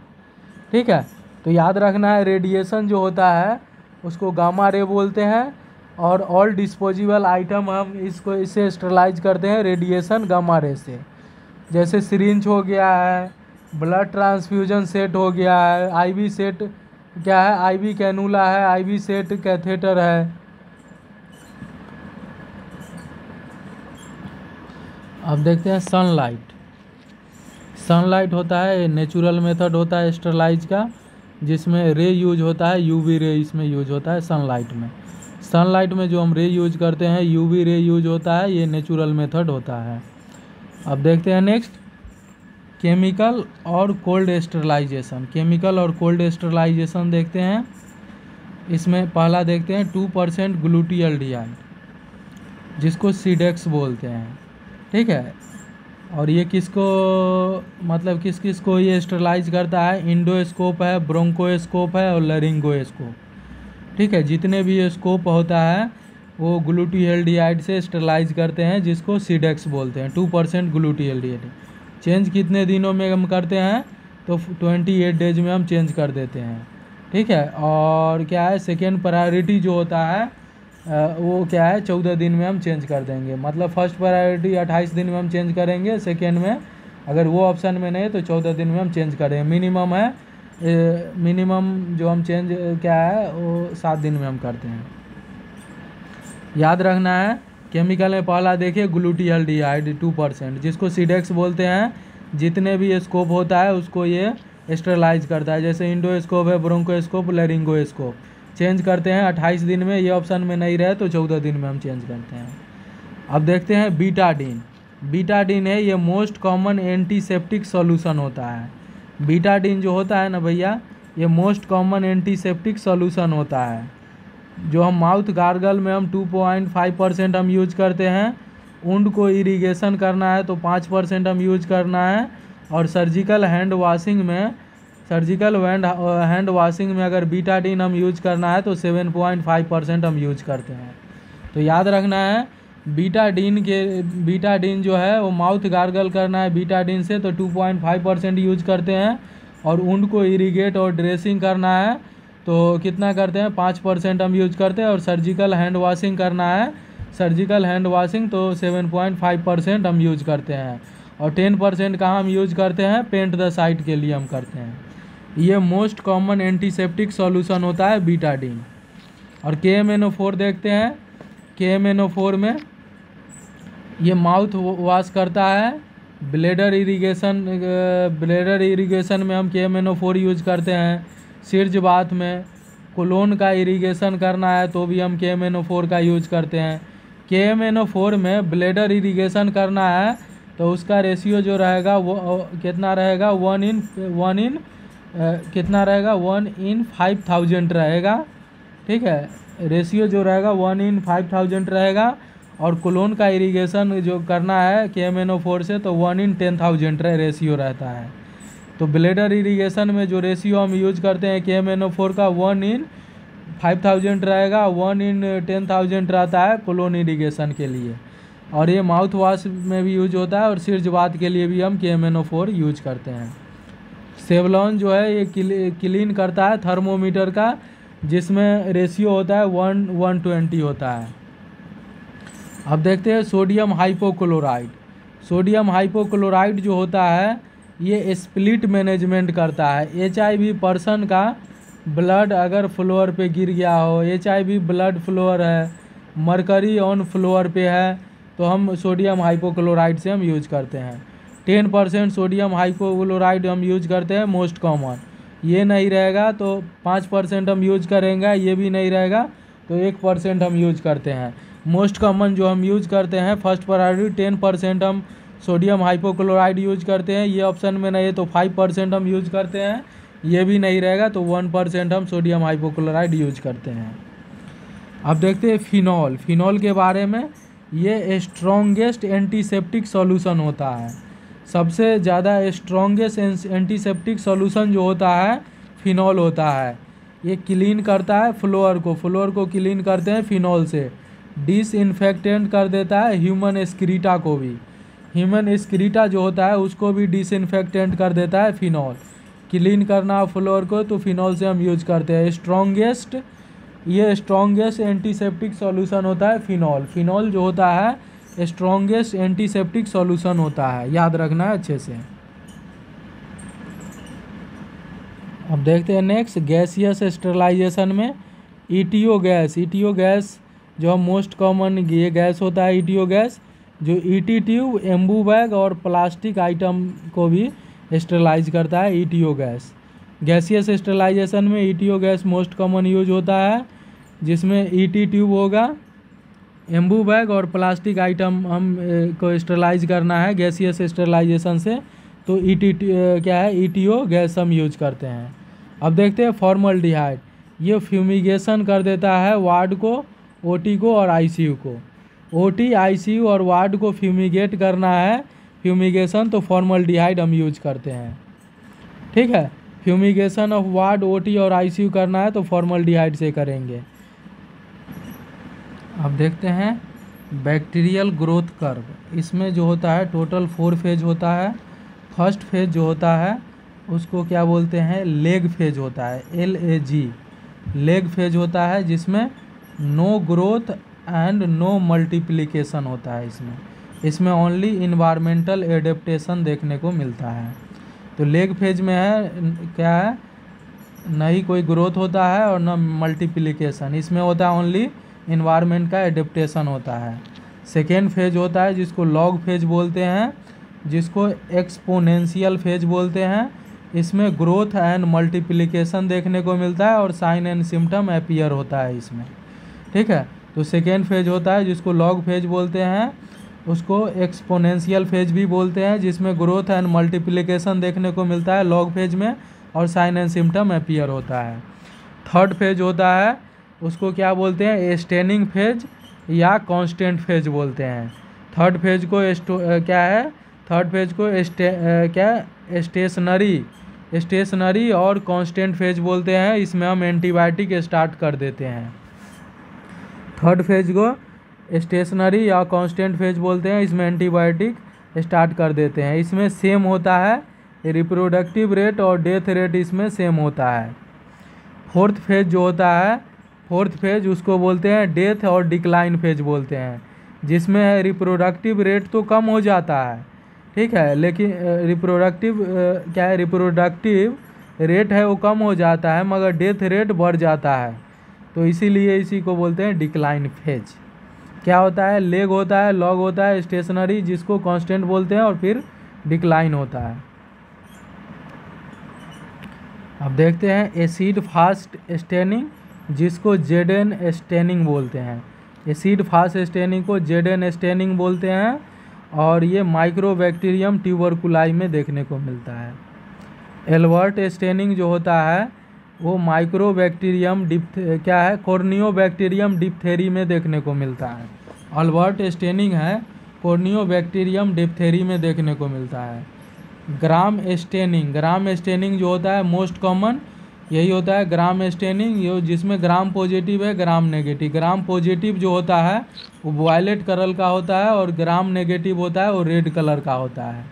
ठीक है। तो याद रखना है रेडिएशन जो होता है उसको गामा रे बोलते हैं। और ऑल डिस्पोजेबल आइटम हम इससे स्टरलाइज करते हैं रेडिएशन गामा रे से। जैसे सिरिंज हो गया है, ब्लड ट्रांसफ्यूजन सेट हो गया है, IV सेट क्या है IV कैनुला है, IV सेट कैथेटर है। अब देखते हैं सनलाइट। सनलाइट होता है नेचुरल मेथड होता है स्टरलाइज का, जिसमें रे यूज होता है, UV रे इसमें यूज होता है सनलाइट में। सनलाइट में जो हम रे यूज करते हैं UV रे यूज होता है, ये नेचुरल मेथड होता है। अब देखते हैं नेक्स्ट केमिकल और कोल्ड स्टरलाइजेशन। केमिकल और कोल्ड स्टरलाइजेशन देखते हैं। इसमें पहला देखते हैं 2% ग्लूटियल्डिहाइड, जिसको सीडेक्स बोलते हैं, ठीक है। और ये किसको मतलब किस किस को ये स्टरलाइज करता है, इंडोस्कोप है, ब्रोंकोस्कोप है, और लरिंगोस्कोप, ठीक है। जितने भी ये स्कोप होता है वो ग्लूटियल्डिहाइड से स्टरलाइज करते हैं, जिसको सीडेक्स बोलते हैं। 2% ग्लूटियल्डिहाइड चेंज कितने दिनों में हम करते हैं, तो 28 डेज में हम चेंज कर देते हैं, ठीक है। और क्या है सेकेंड प्रायोरिटी जो होता है वो क्या है 14 दिन में हम चेंज कर देंगे। मतलब फर्स्ट प्रायोरिटी 28 दिन में हम चेंज करेंगे, सेकेंड में अगर वो ऑप्शन में नहीं है तो 14 दिन में हम चेंज करेंगे। मिनिमम है, मिनिमम जो हम चेंज क्या है वो 7 दिन में हम करते हैं। याद रखना है केमिकल में पहला देखिए ग्लूटियल्डिहाइड 2%, जिसको सीडेक्स बोलते हैं। जितने भी स्कोप होता है उसको ये स्टरलाइज करता है, जैसे इंडोस्कोप है, ब्रोंकोस्कोप, लरिंगोस्कोप। चेंज करते हैं 28 दिन में, ये ऑप्शन में नहीं रहे तो 14 दिन में हम चेंज करते हैं। अब देखते हैं बीटाडीन। बीटाडीन है ये मोस्ट कॉमन एंटीसेप्टिक सॉल्यूशन होता है। बीटाडीन जो होता है ना भैया, ये मोस्ट कॉमन एंटीसेप्टिक सॉल्यूशन होता है, जो हम माउथ गार्गल में हम 2.5% हम यूज करते हैं। वुंड को इरिगेशन करना है तो 5% हम यूज करना है। और सर्जिकल हैंड वॉशिंग में अगर बीटाडीन हम यूज करना है तो 7.5% हम यूज करते हैं। तो याद रखना है बीटाडीन जो है वो माउथ गार्गल करना है बीटाडीन से तो 2.5% यूज करते हैं। और वुंड को इरिगेट और ड्रेसिंग करना है तो कितना करते हैं 5% हम यूज करते हैं। और सर्जिकल हैंड वॉशिंग करना है, सर्जिकल हैंड वॉशिंग तो 7.5% हम यूज करते हैं। और 10% कहाँ हम यूज करते हैं, पेंट द साइट के लिए हम करते हैं। ये मोस्ट कॉमन एंटीसेप्टिक सॉल्यूशन होता है बीटाडीन। और KMNO4 देखते हैं। KMNO4 में ये माउथ वॉश करता है। ब्लेडर इरिगेशन में हम KMNO4 यूज करते हैं। सिर्ज बाथ में कोलोन का इरिगेशन करना है तो भी हम KMNO4 का यूज करते हैं। KMNO4 में ब्लेडर इरिगेशन करना है तो उसका रेशियो जो रहेगा वो कितना रहेगा, 1 in 5000 रहेगा। ठीक है, रेशियो जो रहेगा 1 in 5000 रहेगा। और कोलोन का इरिगेशन जो करना है KMNO4 से तो 1 in 10,000 रेशियो रहता है। तो ब्लेडर इरिगेशन में जो रेशियो हम यूज करते हैं KMNO4 का 1 in 5000 रहेगा, 1 in 10,000 रहता है कोलोन इरिगेशन के लिए। और ये माउथ वॉश में भी यूज होता है और सिरजवात के लिए भी हम KMNO4 यूज करते हैं। सेवलॉन जो है ये क्लीन करता है थर्मोमीटर का, जिसमें रेशियो होता है 1:120 होता है। अब देखते हैं सोडियम हाइपोक्लोराइड। सोडियम हाइपोक्लोराइड जो होता है ये स्प्लिट मैनेजमेंट करता है। HIV पर्सन का ब्लड अगर फ्लोर पे गिर गया हो, HIV ब्लड फ्लोर है, मरकरी ऑन फ्लोर पे है, तो हम सोडियम हाइपोक्लोराइड से हम यूज करते हैं। 10% सोडियम हाइपोक्लोराइड हम यूज करते हैं मोस्ट कॉमन। ये नहीं रहेगा तो 5% हम यूज करेंगे, ये भी नहीं रहेगा तो 1% हम यूज करते हैं। मोस्ट कॉमन जो हम यूज करते हैं फर्स्ट प्रायोरिटी 10% हम सोडियम हाइपोक्लोराइड यूज करते हैं। ये ऑप्शन में नहीं है तो 5% हम यूज करते हैं, ये भी नहीं रहेगा तो 1% हम सोडियम हाइपोक्लोराइड यूज करते हैं। अब देखते हैं फिनॉल। फिनॉल के बारे में, ये स्ट्रॉन्गेस्ट एंटीसेप्टिक सॉल्यूशन होता है। सबसे ज़्यादा स्ट्रॉन्गेस्ट एंटीसेप्टिक सॉल्यूशन जो होता है फिनॉल होता है। ये क्लीन करता है फ्लोर को क्लीन करते हैं फिनॉल से। डिसइंफेक्टेंट कर देता है ह्यूमन एक्सक्रीटा को भी। ह्यूमन एक्सक्रीटा जो होता है उसको भी डिसइंफेक्टेंट कर देता है फिनॉल। क्लीन करना फ्लोर को तो फिनॉल से हम यूज करते हैं। स्ट्रॉन्गेस्ट एंटीसेप्टिक सॉल्यूशन होता है फिनॉल। फिनॉल जो होता है स्ट्रॉन्गेस्ट एंटीसेप्टिक सॉल्यूशन होता है, याद रखना है अच्छे से। अब देखते हैं नेक्स्ट गैसियस स्टरलाइजेशन में ETO गैस जो मोस्ट कॉमन ये गैस होता है। ETO गैस जो ET ट्यूब, एम्बू बैग और प्लास्टिक आइटम को भी स्टरलाइज करता है ETO गैस। गैसियस स्टरलाइजेशन में ETO gas most common use होता है, जिसमें ET ट्यूब होगा, एम्बू बैग और प्लास्टिक आइटम हम को स्टरलाइज करना है गैसियस स्टरलाइजेशन से, तो ETO गैस हम यूज करते हैं। अब देखते हैं फॉर्मल्डिहाइड। ये फ्यूमिगेशन कर देता है वार्ड को, OT को और ICU को। OT, ICU और वार्ड को फ्यूमिगेट करना है, फ्यूमिगेशन, तो फॉर्मल्डिहाइड हम यूज करते हैं। ठीक है, फ्यूमिगेशन ऑफ वार्ड, OT और ICU करना है तो फॉर्मल्डिहाइड से करेंगे। अब देखते हैं बैक्टीरियल ग्रोथ कर्व। इसमें जो होता है टोटल 4 फेज होता है। फर्स्ट फेज जो होता है उसको क्या बोलते हैं, लेग फेज होता है, LAG लेग फेज होता है, जिसमें no growth and no multiplication होता है। इसमें ओनली इन्वायरमेंटल एडेप्टेशन देखने को मिलता है। तो लेग फेज में है क्या है, नहीं कोई ग्रोथ होता है और न मल्टीप्लिकेशन। इसमें होता है ओनली इन्वायरमेंट का एडेप्टेशन होता है। सेकेंड फेज होता है जिसको लॉग फेज बोलते हैं, जिसको एक्सपोनेंशियल फेज बोलते हैं। इसमें ग्रोथ एंड मल्टीप्लिकेशन देखने को मिलता है और साइन एंड सिम्टम अपीयर होता है इसमें। ठीक है, तो सेकेंड फेज होता है जिसको लॉग फेज बोलते हैं, उसको एक्सपोनेंशियल फेज भी बोलते हैं, जिसमें ग्रोथ एंड मल्टीप्लिकेशन देखने को मिलता है लॉग फेज में और साइन एंड सिम्टम अपीयर होता है। थर्ड फेज होता है उसको क्या बोलते हैं, स्टेनिंग फेज या कांस्टेंट फेज बोलते हैं। थर्ड फेज को स्टेशनरी और कांस्टेंट फेज बोलते हैं। इसमें हम एंटीबायोटिक स्टार्ट कर देते हैं। थर्ड फेज को स्टेशनरी या कांस्टेंट फेज बोलते हैं, इसमें एंटीबायोटिक स्टार्ट कर देते हैं। इसमें सेम होता है रिप्रोडक्टिव रेट और डेथ रेट, इसमें सेम होता है। फोर्थ फेज जो होता है, फोर्थ फेज उसको बोलते हैं डेथ और डिक्लाइन फेज बोलते हैं, जिसमें रिप्रोडक्टिव रेट तो कम हो जाता है, ठीक है, लेकिन रिप्रोडक्टिव रेट है वो कम हो जाता है मगर डेथ रेट बढ़ जाता है, तो इसीलिए इसी को बोलते हैं डिक्लाइन फेज। क्या होता है, लेग होता है, लॉग होता है, स्टेशनरी जिसको कांस्टेंट बोलते हैं और फिर डिक्लाइन होता है। अब देखते हैं एसिड फास्ट स्टेनिंग, जिसको ZN स्टेनिंग बोलते हैं। एसिड फास्ट स्टेनिंग को ZN स्टेनिंग बोलते हैं और ये माइक्रोबैक्टीरियम ट्यूबरकुलाई में देखने को मिलता है। एल्बर्ट स्टेनिंग जो होता है वो माइक्रोबैक्टीरियम क्या है, कॉर्नियोबैक्टीरियम डिप्थेरी में देखने को मिलता है। अल्बर्ट स्टेनिंग है कॉर्नियोबैक्टीरियम डिप्थेरी में देखने को मिलता है। ग्राम स्टेनिंग जो होता है मोस्ट कॉमन यही होता है, ग्राम स्टेनिंग, ये जिसमें ग्राम पॉजिटिव है ग्राम नेगेटिव। ग्राम पॉजिटिव जो होता है वो वायलेट कलर का होता है और ग्राम नेगेटिव होता है वो रेड कलर का होता है।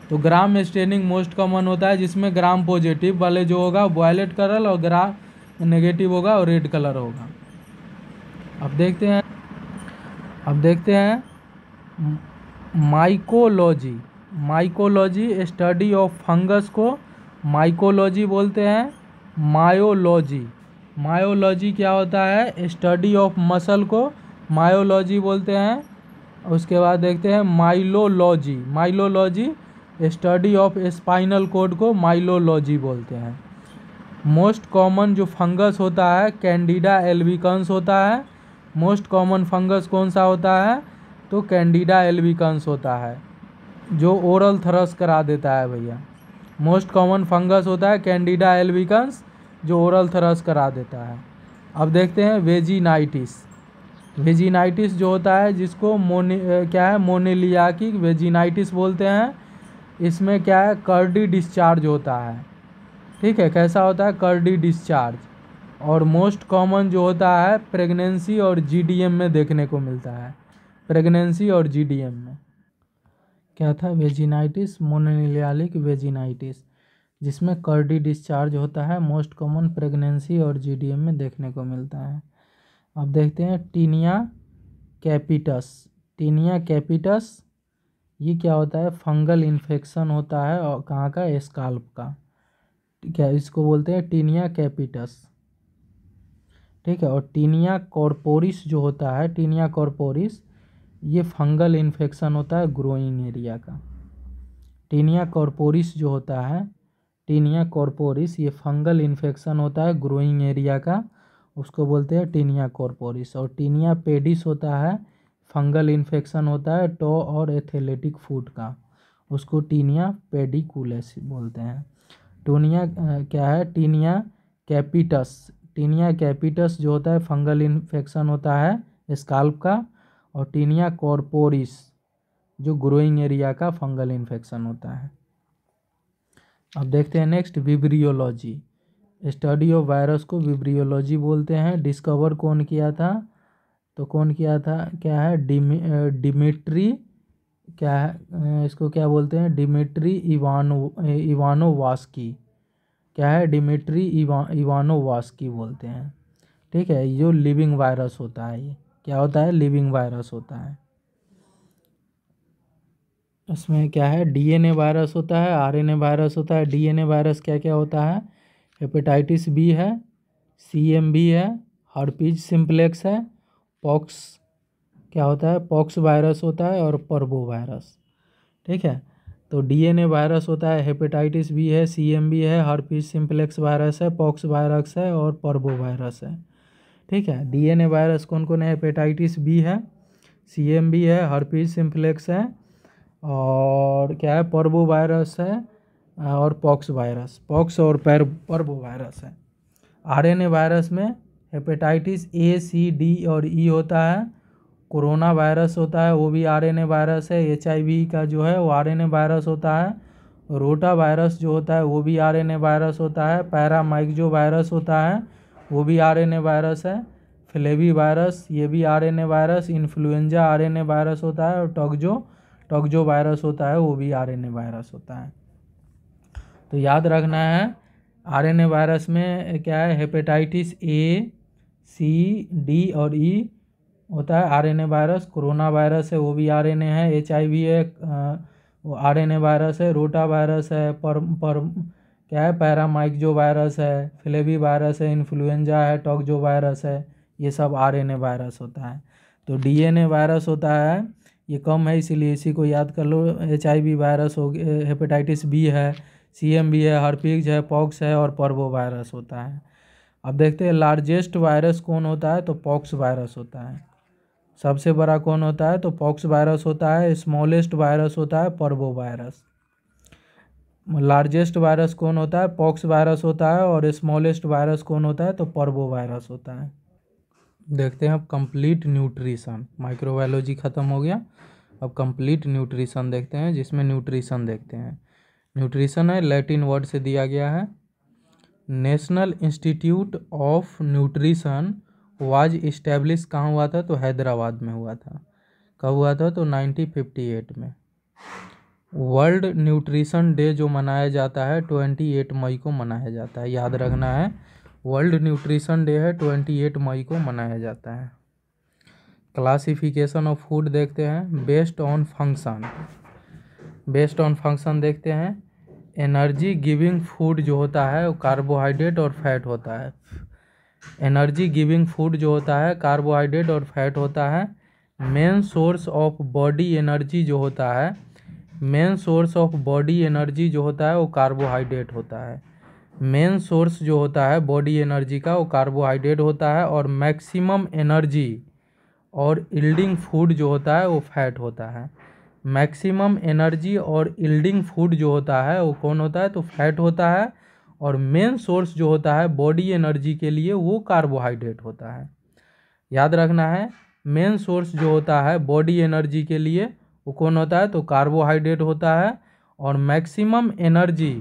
तो ग्राम स्टेनिंग मोस्ट कॉमन होता है जिसमें ग्राम पॉजिटिव वाले जो होगा वायलेट कलर और ग्राम नेगेटिव होगा और रेड कलर होगा। अब देखते हैं माइकोलॉजी स्टडी ऑफ फंगस को माइकोलॉजी बोलते हैं। मायोलॉजी क्या होता है, स्टडी ऑफ मसल को मायोलॉजी बोलते हैं। उसके बाद देखते हैं माइलोलॉजी स्टडी ऑफ स्पाइनल कोड को माइलोलॉजी बोलते हैं। मोस्ट कॉमन जो फंगस होता है कैंडिडा एल्बिकन्स होता है। मोस्ट कॉमन फंगस कौन सा होता है, तो कैंडिडा एल्बिकन्स होता है जो ओरल थ्रश करा देता है भैया। मोस्ट कॉमन फंगस होता है कैंडिडा एल्बिकन्स जो ओरल थ्रश करा देता है। अब देखते हैं वेजिनाइटिस जो होता है जिसको मोनेलियाकिक वेजिनाइटिस बोलते हैं। इसमें क्या है, कर्डी डिस्चार्ज होता है। ठीक है, कैसा होता है, कर्डी डिस्चार्ज। और मोस्ट कॉमन जो होता है प्रेगनेंसी और जीडीएम में देखने को मिलता है। प्रेगनेंसी और जीडीएम में क्या था, वेजिनाइटिस, मोनेलियाकिक वेजिनाइटिस, जिसमें कर्डी डिस्चार्ज होता है। मोस्ट कॉमन प्रेगनेंसी और जीडीएम में देखने को मिलता है। अब देखते हैं टीनिया कैपिटस, ये क्या होता है, फंगल इन्फेक्शन होता है और कहाँ का, स्काल्प का। ठीक है, इसको बोलते हैं टीनिया कैपिटस। ठीक है, और टीनिया कॉर्पोरिस जो होता है, टीनिया कॉर्पोरिस, ये फंगल इन्फेक्शन होता है ग्रोइंग एरिया का। टीनिया कॉर्पोरिस जो होता है, टीनिया कॉर्पोरिस, ये फंगल इन्फेक्शन होता है ग्रोइंग एरिया का, उसको बोलते हैं टीनिया कॉर्पोरिस। और टीनिया पेडिस होता है, फंगल इन्फेक्शन होता है टो और एथलेटिक फुट का, उसको टीनिया पेडिकुलस बोलते हैं। क्या है, टीनिया कैपिटस जो होता है फंगल इन्फेक्शन होता है स्काल्प का। और टीनिया कॉर्पोरिस जो ग्रोइंग एरिया का फंगल इन्फेक्शन होता है। अब देखते हैं नेक्स्ट, विब्रियोलॉजी, स्टडी ऑफ वायरस को विब्रियोलॉजी बोलते हैं। डिस्कवर कौन किया था, तो कौन किया था, क्या है, डिमिट्री, क्या है, इसको क्या बोलते हैं, डिमिट्री इवानोवास्की, क्या है, डिमिट्री इवानोवास्की बोलते हैं। ठीक है, जो लिविंग वायरस होता है, ये क्या होता है, लिविंग वायरस होता है। इसमें क्या है, डीएनए वायरस होता है, आरएनए वायरस होता है। डीएनए वायरस क्या क्या होता है, हेपेटाइटिस बी है, सीएमवी है, हर्पीज सिम्प्लेक्स है, पॉक्स क्या होता है, पॉक्स वायरस होता है और पर्बो वायरस। ठीक है, तो डीएनए वायरस होता है, हेपेटाइटिस बी है, सीएमवी है, हर्पीज सिम्प्लेक्स वायरस है, पॉक्स वायरस है और पर्बो वायरस है। ठीक है, डीएनए वायरस कौन कौन है, हेपेटाइटिस बी है, सीएमवी है, हर्पीज सिम्प्लेक्स है और क्या है, पर्बो वायरस है और पॉक्स और पर्बो वायरस है। आरएनए वायरस में हेपेटाइटिस ए, सी, डी और ई होता है। कोरोना वायरस होता है, वो भी आरएनए वायरस है। एचआईवी का जो है वो आरएनए वायरस होता है। रोटा वायरस जो होता है वो भी आरएनए वायरस होता है। पैरामाइक्सो वायरस होता है, वो भी आरएनए वायरस है। फ्लेवी वायरस, ये भी RNA virus. Influenza RNA virus होता है और टॉक्जो वायरस होता है, वो भी आरएनए वायरस होता है। तो याद रखना है, आरएनए वायरस में क्या है, हेपेटाइटिस ए, सी, डी और ई होता है आरएनए वायरस। कोरोना वायरस है, वो भी आरएनए है। एचआईवी है, वो आरएनए वायरस है। रोटा वायरस है, क्या है, पैरामाइक्सो वायरस है, फ्लेवी वायरस है, इन्फ्लुएंजा है, टॉक्जो वायरस है, ये सब आरएनए वायरस होता है। तो डीएनए वायरस होता है, ये कम है इसीलिए इसी को याद कर लो। एचआईवी वायरस हो गया, हेपेटाइटिस बी है, सीएमवी है, हर्पीज है, पॉक्स है और पर्बो वायरस होता है। अब देखते हैं लार्जेस्ट वायरस कौन होता है, तो पॉक्स वायरस होता है। सबसे बड़ा कौन होता है? तो पॉक्स वायरस होता है। स्मॉलेस्ट वायरस होता है पर्वो वायरस। लार्जेस्ट वायरस कौन होता है? पॉक्स वायरस होता है। और स्मॉलेस्ट वायरस कौन होता है? तो पर्वो वायरस होता है। देखते हैं अब कंप्लीट न्यूट्रिशन। माइक्रोबायोलॉजी ख़त्म हो गया, अब कंप्लीट न्यूट्रिशन देखते हैं, जिसमें न्यूट्रिशन देखते हैं। न्यूट्रिशन है लैटिन वर्ड से दिया गया है। National institute of nutrition was establish कहाँ हुआ था? तो हैदराबाद में हुआ था। कब हुआ था? तो 1958 में। वर्ल्ड न्यूट्रिशन डे जो मनाया जाता है 28 मई को मनाया जाता है, याद रखना है। वर्ल्ड न्यूट्रिशन डे है 28 मई को मनाया जाता है। क्लासिफिकेशन ऑफ फूड देखते हैं based on function. Based on function देखते हैं। एनर्जी गिविंग फूड जो होता है वो कार्बोहाइड्रेट और फैट होता है। एनर्जी गिविंग फूड जो होता है कार्बोहाइड्रेट और फैट होता है। Main source of body energy जो होता है, main source of body energy जो होता है वो कार्बोहाइड्रेट होता है। मेन सोर्स जो होता है बॉडी एनर्जी का वो कार्बोहाइड्रेट होता है। और मैक्सिमम एनर्जी और यील्डिंग फूड जो होता है वो फैट होता है। मैक्सिमम एनर्जी और यील्डिंग फूड जो होता है वो कौन होता है? तो फैट होता है। और मेन सोर्स जो होता है बॉडी एनर्जी के लिए वो कार्बोहाइड्रेट होता है। याद रखना है, मेन सोर्स जो होता है बॉडी एनर्जी के लिए वो कौन होता है? तो कार्बोहाइड्रेट होता है। और मैक्सिमम एनर्जी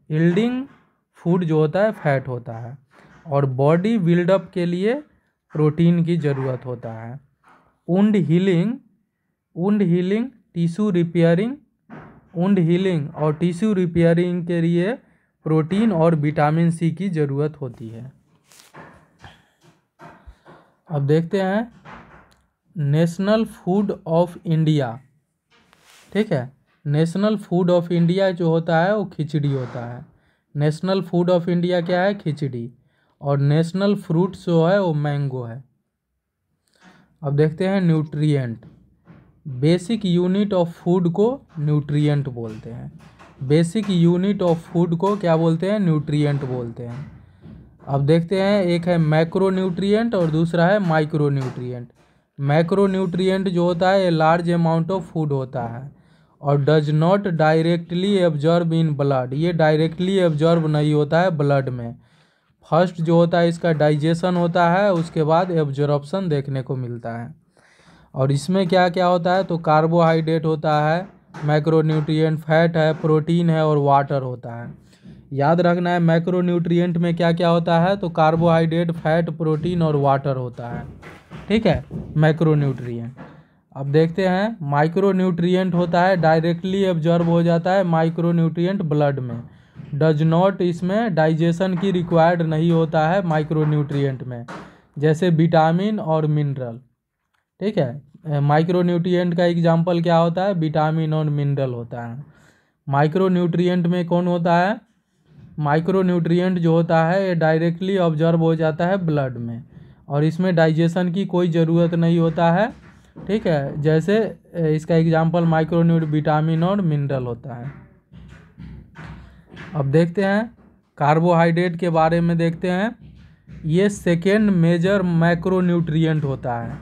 यील्डिंग फूड जो होता है फैट होता है। और बॉडी बिल्डअप के लिए प्रोटीन की ज़रूरत होता है। Wound healing tissue repairing, wound healing और टिश्यू रिपेयरिंग के लिए प्रोटीन और विटामिन सी की ज़रूरत होती है। अब देखते हैं नेशनल फूड ऑफ इंडिया। ठीक है, नेशनल फूड ऑफ इंडिया जो होता है वो खिचड़ी होता है। नेशनल फूड ऑफ इंडिया क्या है? खिचड़ी। और नेशनल फ्रूट जो है वो मैंगो है। अब देखते हैं nutrient. Basic unit of food को न्यूट्रिएंट बोलते हैं। बेसिक यूनिट ऑफ फूड को क्या बोलते हैं? न्यूट्रिएंट बोलते हैं। अब देखते हैं, एक है मैक्रो न्यूट्रिएंट और दूसरा है माइक्रो न्यूट्रिएंट। मैक्रो न्यूट्रिएंट जो होता है लार्ज अमाउंट ऑफ फूड होता है और does not directly absorb in blood. ये डायरेक्टली एब्जॉर्ब नहीं होता है ब्लड में। फर्स्ट जो होता है इसका डाइजेशन होता है, उसके बाद एब्जॉर्प्शन देखने को मिलता है। और इसमें क्या क्या होता है? तो कार्बोहाइड्रेट होता है, मैक्रोन्यूट्रिएंट, फैट है, प्रोटीन है और वाटर होता है। याद रखना है मैक्रोन्यूट्रिएंट में क्या क्या होता है? तो कार्बोहाइड्रेट, फैट, प्रोटीन और वाटर होता है। ठीक है, मैक्रोन्यूट्रिएंट। अब देखते हैं माइक्रोन्यूट्रिएंट होता है डायरेक्टली एब्जॉर्ब हो जाता है माइक्रोन्यूट्रिएंट ब्लड में। डज नॉट, इसमें डाइजेशन की रिक्वायर्ड नहीं होता है माइक्रोन्यूट्रिएंट में, जैसे विटामिन और मिनरल। ठीक है, माइक्रोन्यूट्रिएंट का एग्जांपल क्या होता है? विटामिन और मिनरल होता है। माइक्रोन्यूट्रिएंट में कौन होता है? माइक्रोन्यूट्रिएंट जो होता है ये डायरेक्टली ऑब्जर्व हो जाता है ब्लड में और इसमें डाइजेशन की कोई ज़रूरत नहीं होता है। ठीक है, जैसे इसका एग्जांपल विटामिन और मिनरल होता है। अब देखते हैं कार्बोहाइड्रेट के बारे में देखते हैं। ये सेकेंड मेजर मैक्रोन्यूट्रिएंट होता है।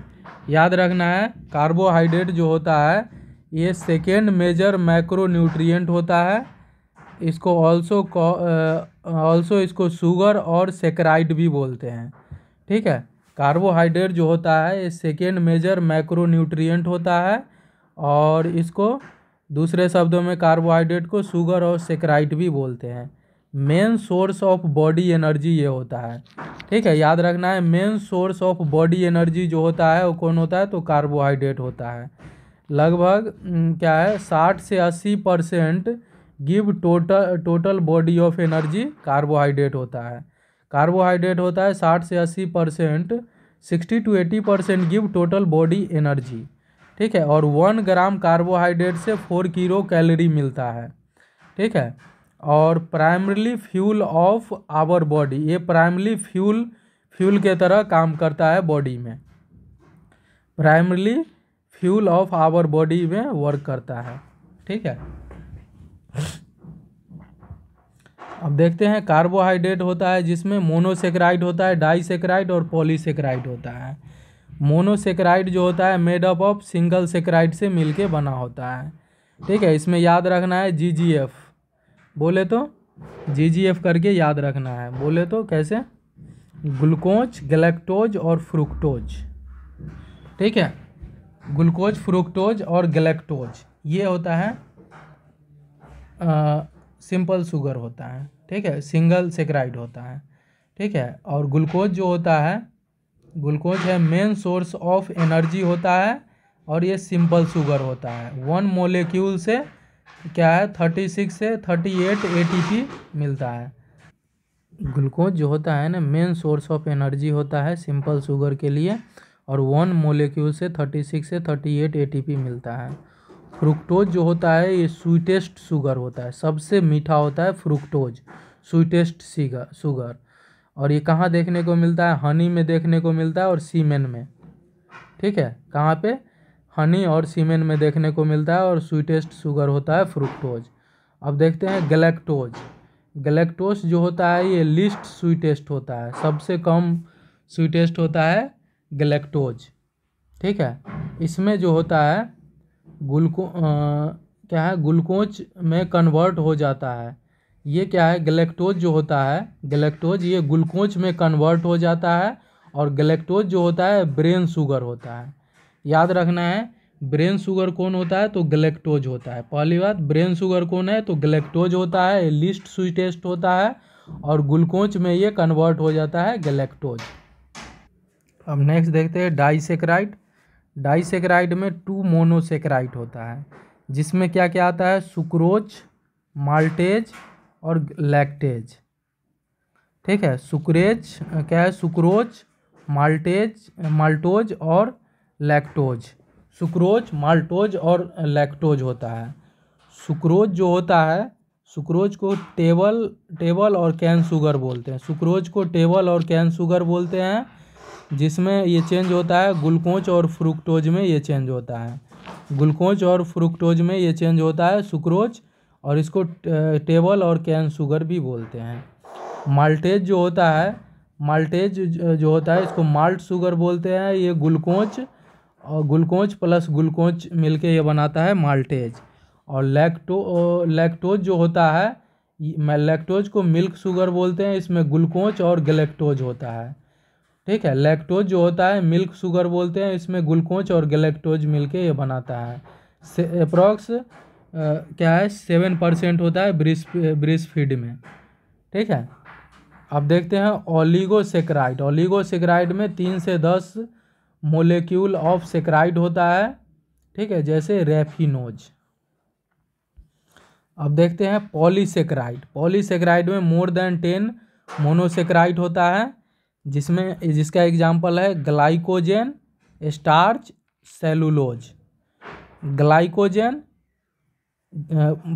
याद रखना है कार्बोहाइड्रेट जो होता है ये सेकेंड मेजर मैक्रोन्यूट्रिएंट होता है। इसको ऑल्सो इसको शुगर और सैकराइड भी बोलते हैं। ठीक है, कार्बोहाइड्रेट जो होता है ये सेकेंड मेजर मैक्रोन्यूट्रिएंट होता है और इसको दूसरे शब्दों में कार्बोहाइड्रेट को शुगर और सैकराइड भी बोलते हैं। Main source of body energy ये होता है। ठीक है, याद रखना है main source of body energy जो होता है वो कौन होता है? तो कार्बोहाइड्रेट होता है। लगभग क्या है 60 से 80% give total body of energy carbohydrate होता है। कार्बोहाइड्रेट होता है 60 से 80%, 60 to 80% give total body energy. ठीक है, और 1 ग्राम कार्बोहाइड्रेट से 4 किलो कैलोरी मिलता है। ठीक है, और primarily fuel of our body, ये प्राइमरी फ्यूल के तरह काम करता है बॉडी में। Primarily fuel of our body में वर्क करता है। ठीक है, अब देखते हैं कार्बोहाइड्रेट होता है जिसमें मोनोसेक्राइड होता है, डाइसेक्राइड और पॉलीसेक्राइड होता है। मोनोसेकेराइड जो होता है made up of single saccharide से मिलके बना होता है। ठीक है, इसमें याद रखना है जीजीएफ, बोले तो जीजीएफ करके याद रखना है। बोले तो कैसे, ग्लूकोज, गैलेक्टोज और फ्रुक्टोज। ठीक है, ग्लूकोज, फ्रुक्टोज और गैलेक्टोज ये होता है सिंपल शुगर होता है। ठीक है, सिंगल सेकेराइड होता है। ठीक है, और ग्लूकोज जो होता है, ग्लूकोज है मेन सोर्स ऑफ एनर्जी होता है और ये सिंपल शुगर होता है। 1 मोलेक्यूल से क्या है 36 से 38 एटीपी मिलता है। ग्लूकोज जो होता है ना मेन सोर्स ऑफ एनर्जी होता है सिंपल शुगर के लिए, और 1 मोलेक्यूल से 36 से 38 एटीपी मिलता है। फ्रुक्टोज जो होता है ये स्वीटेस्ट शुगर होता है, सबसे मीठा होता है फ्रुक्टोज, स्वीटेस्ट शुगर। और ये कहाँ देखने को मिलता है, हनी में देखने को मिलता है और सीमेन में। ठीक है, कहाँ पे, हनी और सीमेन में देखने को मिलता है और स्वीटेस्ट शुगर होता है फ्रुक्टोज। अब देखते हैं गैलेक्टोज। गैलेक्टोज जो होता है ये लीस्ट स्वीटेस्ट होता है, सबसे कम स्वीटेस्ट होता है गैलेक्टोज। ठीक है, इसमें जो होता है क्या है ग्लूकोज में कन्वर्ट हो जाता है। ये क्या है, गैलेक्टोज जो होता है, गैलेक्टोज ये ग्लूकोज में कन्वर्ट हो जाता है, और गैलेक्टोज जो होता है ब्रेन शुगर होता है। याद रखना है, ब्रेन शुगर कौन होता है, तो गैलेक्टोज होता है। पहली बात, ब्रेन शुगर कौन है, तो गैलेक्टोज होता है, लीस्ट स्वीटेस्ट होता है, और ग्लूकोज में ये कन्वर्ट हो जाता है गैलेक्टोज। अब नेक्स्ट देखते हैं डाइसेकेराइड। डाइसेकेराइड में 2 मोनोसेकेराइड होता है, जिसमें क्या क्या आता है, सुक्रोज, माल्टेज और लैक्टेज। ठीक है, सुक्रेज क्या है, सुक्रोज, माल्टोज और लैक्टोज। सुक्रोज, माल्टोज और लैक्टोज होता है। सुक्रोज जो होता है, सुक्रोज को टेबल और कैन शुगर बोलते हैं। सुक्रोज को टेबल और कैन शुगर बोलते हैं, जिसमें ये चेंज होता है ग्लूकोज और फ्रुक्टोज में ये चेंज होता है। ग्लूकोज और फ्रुक्टोज में ये चेंज होता है सुक्रोज, और इसको टेबल और कैन शुगर भी बोलते हैं। माल्टेज जो होता है, माल्टेज जो होता है इसको माल्ट शुगर बोलते हैं। ये ग्लूकोज और ग्लूकोज प्लस ग्लूकोज मिलके ये बनाता है माल्टेज। और लैक्टोज जो होता है, लैक्टोज को मिल्क शुगर बोलते हैं, इसमें ग्लूकोज और गैलेक्टोज होता है। ठीक है, लैक्टोज जो होता है मिल्क शुगर बोलते हैं, इसमें ग्लूकोज और गैलेक्टोज मिलके ये बनाता है। अप्रॉक्स क्या है 7% होता है ब्रीस्ट फीड में। ठीक है, अब देखते हैं ओलिगोसेकेराइड। ओलिगोसेकेराइड में 3 से 10 मोलेक्यूल ऑफ सेकेराइड होता है। ठीक है, जैसे रैफिनोज। अब देखते हैं पॉलीसेकेराइड। पॉलीसेकेराइड में मोर देन 10 मोनोसेकेराइड होता है, जिसका एग्जाम्पल है glycogen, starch, cellulose. Glycogen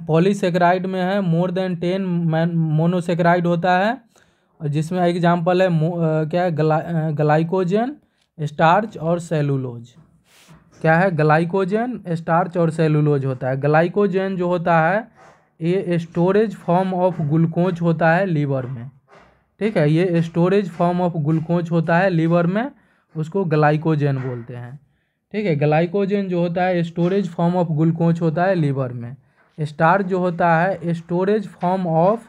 polysaccharide में है, मोर देन 10 मोनोसेकेराइड होता है, और जिसमें एग्जाम्पल है क्या है, ग्लाइकोजेन, स्टार्च और सेलुलोज। क्या है, ग्लाइकोजेन, स्टार्च और सेलुलोज होता है। ग्लाइकोजेन जो होता है ये स्टोरेज फॉर्म ऑफ ग्लूकोज होता है लीवर में। ठीक है, ये स्टोरेज फॉर्म ऑफ ग्लूकोज होता है लीवर में, उसको ग्लाइकोजेन बोलते हैं। ठीक है, ग्लाइकोजेन जो होता है स्टोरेज फॉर्म ऑफ ग्लूकोज होता है लीवर में। स्टार्च जो होता है स्टोरेज फॉर्म ऑफ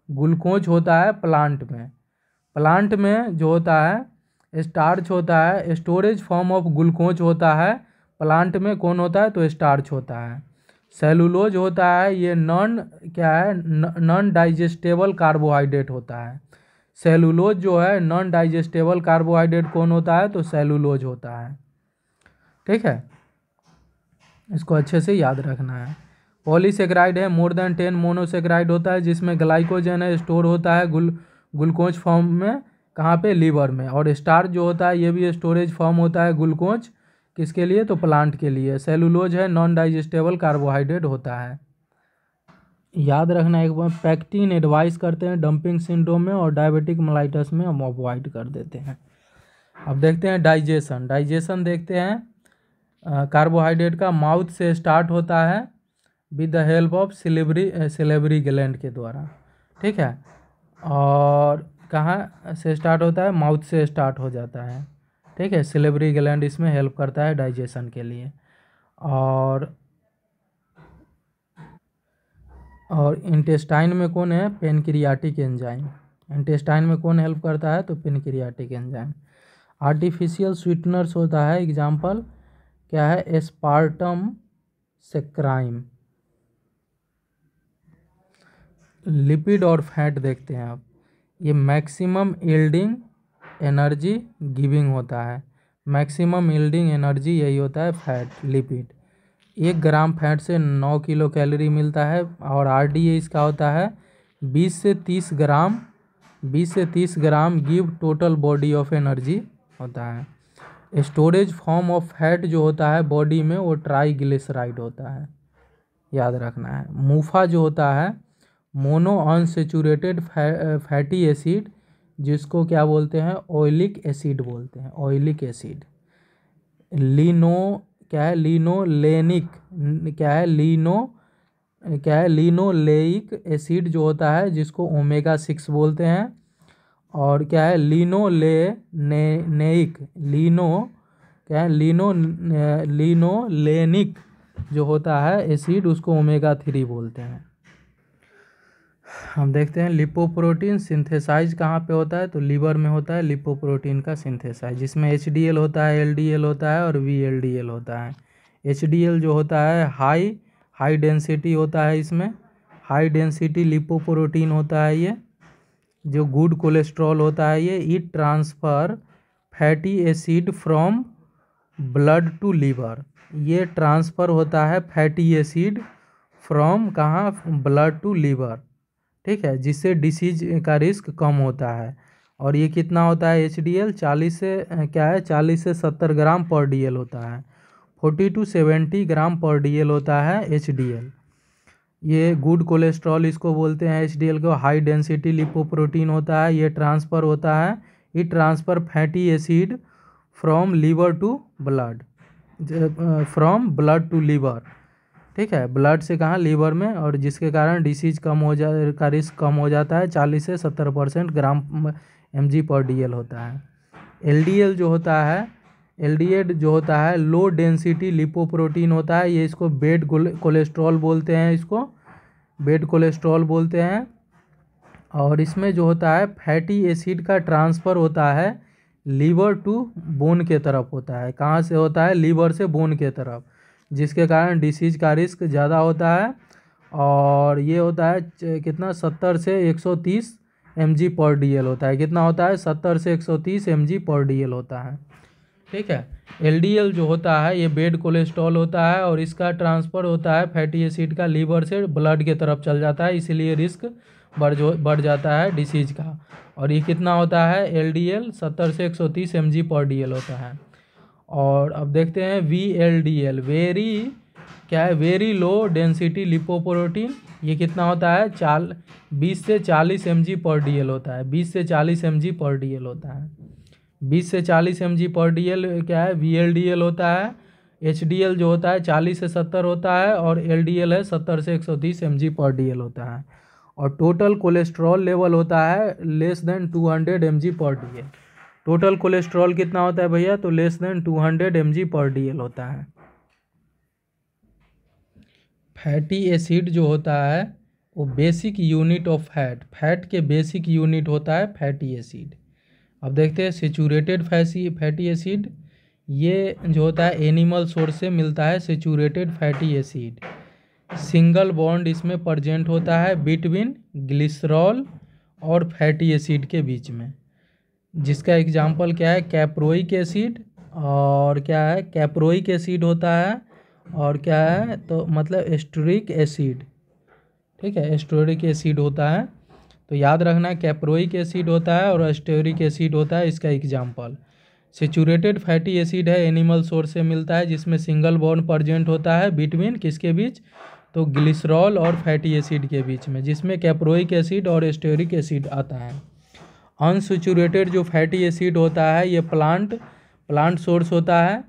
ग्लूकोज होता है प्लांट में। प्लांट में जो होता है स्टार्च होता है, स्टोरेज फॉर्म ऑफ ग्लूकोज होता है प्लांट में, कौन होता है, तो स्टार्च होता है। सेलुलोज होता है ये नॉन डाइजेस्टेबल कार्बोहाइड्रेट होता है। सेलुलोज जो है नॉन डाइजेस्टेबल कार्बोहाइड्रेट कौन होता है, तो सेलुलोज होता है। ठीक है, इसको अच्छे से याद रखना है। पॉलीसेकेराइड है मोर देन 10 मोनोसेकेराइड होता है, जिसमें ग्लाइकोजन है स्टोर होता है ग्लूकोज फॉर्म में, कहाँ पे, लीवर में। और स्टार्च जो होता है ये भी स्टोरेज फॉर्म होता है ग्लूकोज, किसके लिए, तो प्लांट के लिए। सेलुलोज है नॉन डाइजेस्टेबल कार्बोहाइड्रेट होता है। याद रखना एक बार, पैक्टिन एडवाइस करते हैं डंपिंग सिंड्रोम में, और डायबिटिक मेलाइटस में हम अवॉइड कर देते हैं। अब देखते हैं डाइजेशन। डाइजेशन देखते हैं, कार्बोहाइड्रेट का माउथ से स्टार्ट होता है with the help of salivary gland के द्वारा। ठीक है, और कहाँ से स्टार्ट होता है, माउथ से स्टार्ट हो जाता है। ठीक है, सिलेबरी ग्लैंड इसमें हेल्प करता है डाइजेशन के लिए। और इंटेस्टाइन में कौन है, पेनक्रियाटिक एंजाइम। इंटेस्टाइन में कौन हेल्प करता है, तो पेनक्रियाटिक एंजाइम। आर्टिफिशियल स्वीटनर्स होता है, एग्जाम्पल क्या है, एस्पार्टम सेक्राइम। लिपिड और फैट देखते हैं आप, ये मैक्सिमम यील्डिंग एनर्जी गिविंग होता है। मैक्सिमम यील्डिंग एनर्जी यही होता है फैट, लिपिड। 1 ग्राम फैट से 9 किलो कैलोरी मिलता है। और आरडीए इसका होता है 20 से 30 ग्राम, 20 से 30 gram give total body of energy होता है। स्टोरेज फॉर्म ऑफ फैट जो होता है बॉडी में, वो ट्राईग्लिसराइड होता है, याद रखना है। मूफा जो होता है मोनो अनसेचुरेटेड फैटी एसिड, जिसको क्या बोलते हैं, ऑयलिक एसिड बोलते हैं, ऑयलिक एसिड। लीनो क्या है, लिनोलेनिक क्या है, लिनोलेइक एसिड जो होता है, जिसको ओमेगा 6 बोलते हैं। और क्या है, लिनोलेनिक क्या है, लिनोलेनिक जो होता है एसिड, उसको ओमेगा 3 बोलते हैं। हम देखते हैं लिपोप्रोटीन सिंथेसाइज कहाँ पे होता है, तो लीवर में होता है लिपोप्रोटीन का सिंथेसाइज, जिसमें एचडीएल होता है, एलडीएल होता है और वीएलडीएल होता है। एचडीएल जो होता है हाई डेंसिटी होता है, इसमें हाई डेंसिटी लिपोप्रोटीन होता है। ये जो गुड कोलेस्ट्रॉल होता है, ये it transfer fatty acid from blood to liver. ये ट्रांसफ़र होता है फैटी एसिड फ्रॉम कहाँ, ब्लड टू लीवर, ठीक है, जिससे डिसीज का रिस्क कम होता है। और ये कितना होता है, एचडीएल 40 से क्या है, 40 से 70 ग्राम पर डीएल होता है। 40 to 70 ग्राम पर डीएल होता है एचडीएल। ये गुड कोलेस्ट्रॉल इसको बोलते हैं, एचडीएल को। हाई डेंसिटी लिपोप्रोटीन होता है, ये ट्रांसफ़र होता है, ये transfer fatty acid from liver to blood, from blood to liver, ठीक है, ब्लड से कहाँ, लीवर में। और जिसके कारण डिसीज कम हो जा का रिस्क कम हो जाता है। 40 से 70% ग्राम mg पर डीएल होता है। एलडीएल जो होता है, एलडीएल जो होता है लो डेंसिटी लिपोप्रोटीन होता है। ये इसको बेड कोलेस्ट्रॉल बोलते हैं, इसको बेड कोलेस्ट्रॉल बोलते हैं। और इसमें जो होता है फैटी एसिड का ट्रांसफ़र होता है लीवर टू बोन के तरफ होता है। कहाँ से होता है, लीवर से बोन के तरफ, जिसके कारण डिसीज का रिस्क ज़्यादा होता है। और ये होता है कितना, 70 से 130 mg पर डीएल होता है। कितना होता है, 70 से 130 mg पर डीएल होता है, ठीक है। एलडीएल जो होता है, ये बेड कोलेस्ट्रॉल होता है, और इसका ट्रांसफ़र होता है फैटी एसिड का लीवर से ब्लड के तरफ चल जाता है, इसीलिए रिस्क बढ़ जाता है डिसीज का। और ये कितना होता है, एलडीएल 70 से 130 mg पर डीएल होता है। और अब देखते हैं VLDL, very low density lipoprotein. ये कितना होता है, 20 से 40 mg पर डीएल होता है, 20 से 40 mg पर डीएल होता है। 20 से 40 mg पर डीएल क्या है, वीएलडीएल होता है। एचडीएल जो होता है 40 से 70 होता है, और एलडीएल है 70 से 130 mg पर डीएल होता है। और टोटल कोलेस्ट्रॉल लेवल होता है लेस देन 200 mg पर डीएल। टोटल कोलेस्ट्रॉल कितना होता है भैया, तो लेस देन 200 mg पर डीएल होता है। फैटी एसिड जो होता है वो बेसिक यूनिट ऑफ फैट के बेसिक यूनिट होता है फैटी एसिड। अब देखते हैं सेचूरेटेड फैटी एसिड, ये जो होता है एनिमल सोर्स से मिलता है saturated fatty acid. Single bond इसमें प्रेजेंट होता है बिटवीन ग्लिसरॉल और फैटी एसिड के बीच में, जिसका एग्जांपल क्या है, कैप्रोइक एसिड, और क्या है, कैप्रोइक एसिड होता है, और क्या है, तो मतलब एस्टरिक एसिड, ठीक है, एस्टरिक एसिड होता है। तो याद रखना, कैप्रोइक एसिड होता है और एस्टरिक एसिड होता है इसका एग्जांपल। सेचूरेटेड फैटी एसिड है, एनिमल सोर्स से मिलता है, जिसमें सिंगल बॉन्ड प्रेजेंट होता है बिटवीन किसके बीच, तो ग्लिसरॉल और फैटी एसिड के बीच में, जिसमें कैप्रोइक एसिड और एस्टरिक एसिड आता है। अनसेचूरेटेड जो फैटी एसिड होता है, ये प्लांट सोर्स होता है।